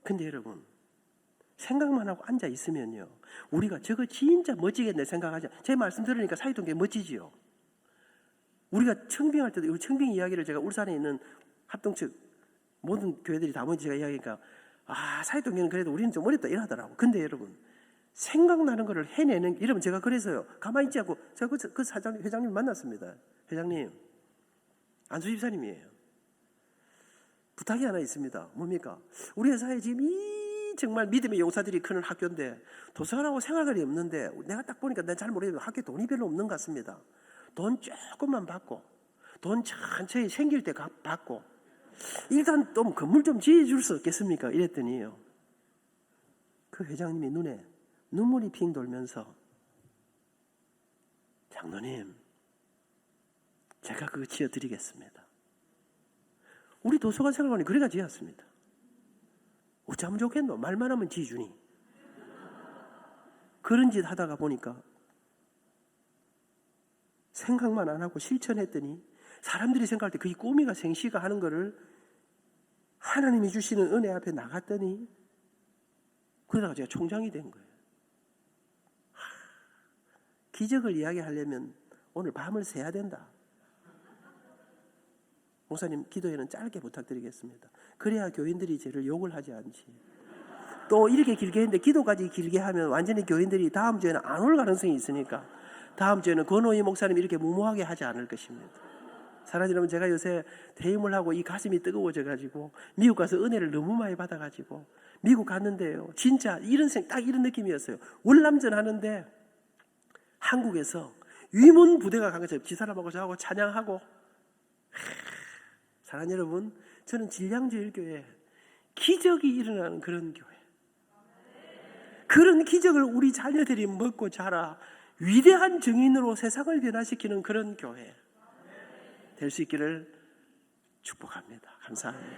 근데 여러분 생각만 하고 앉아 있으면요 우리가 저거 진짜 멋지겠네 생각하지. 제 말씀 들으니까 사이동교회 멋지지요. 우리가 청빙할 때도 이 청빙 이야기를 제가 울산에 있는 합동측 모든 교회들이 다 모여서 제가 이야기하니까 사이동교회는 그래도 우리는 좀 어렵다 이러더라고. 근데 여러분 생각나는 거를 해내는 여러분 제가 그래서요 가만히 있지 않고 제가 그 회장님 만났습니다. 회장님 안수 집사님이에요. 부탁이 하나 있습니다. 뭡니까? 우리 회사에 지금 정말 믿음의 용사들이 크는 학교인데 도서관하고 생활관이 없는데 내가 딱 보니까 내가 잘 모르겠는데 학교에 돈이 별로 없는 것 같습니다. 돈 조금만 받고 돈 천천히 생길 때 받고 일단 좀 건물 좀 지어줄 수 없겠습니까? 이랬더니요 그 회장님이 눈에 눈물이 핑 돌면서 장로님 제가 그거 지어드리겠습니다. 우리 도서관 생활관이 그래가 지었습니다. 어쩌면 좋겠노? 말만 하면 지주니. 그런 짓 하다가 보니까 생각만 안 하고 실천했더니 사람들이 생각할 때 그게 꿈이가 생시가 하는 거를 하나님이 주시는 은혜 앞에 나갔더니 그러다가 제가 총장이 된 거예요. 기적을 이야기하려면 오늘 밤을 새야 된다. 목사님 기도회는 짧게 부탁드리겠습니다. 그래야 교인들이 저를 욕을 하지 않지. 또 이렇게 길게 했는데 기도까지 길게 하면 완전히 교인들이 다음 주에는 안 올 가능성이 있으니까 다음 주에는 권호희 목사님 이렇게 무모하게 하지 않을 것입니다. 사랑하는 여러분 제가 요새 퇴임을 하고 이 가슴이 뜨거워져가지고 미국 가서 은혜를 너무 많이 받아가지고 미국 갔는데요. 진짜 딱 이런 느낌이었어요. 월남전 하는데 한국에서 위문 부대가 간 것처럼 지사람하고 저하고 찬양하고 사랑하는 여러분 저는 진량제일교회 기적이 일어나는 그런 교회 그런 기적을 우리 자녀들이 먹고 자라 위대한 증인으로 세상을 변화시키는 그런 교회 될 수 있기를 축복합니다. 감사합니다.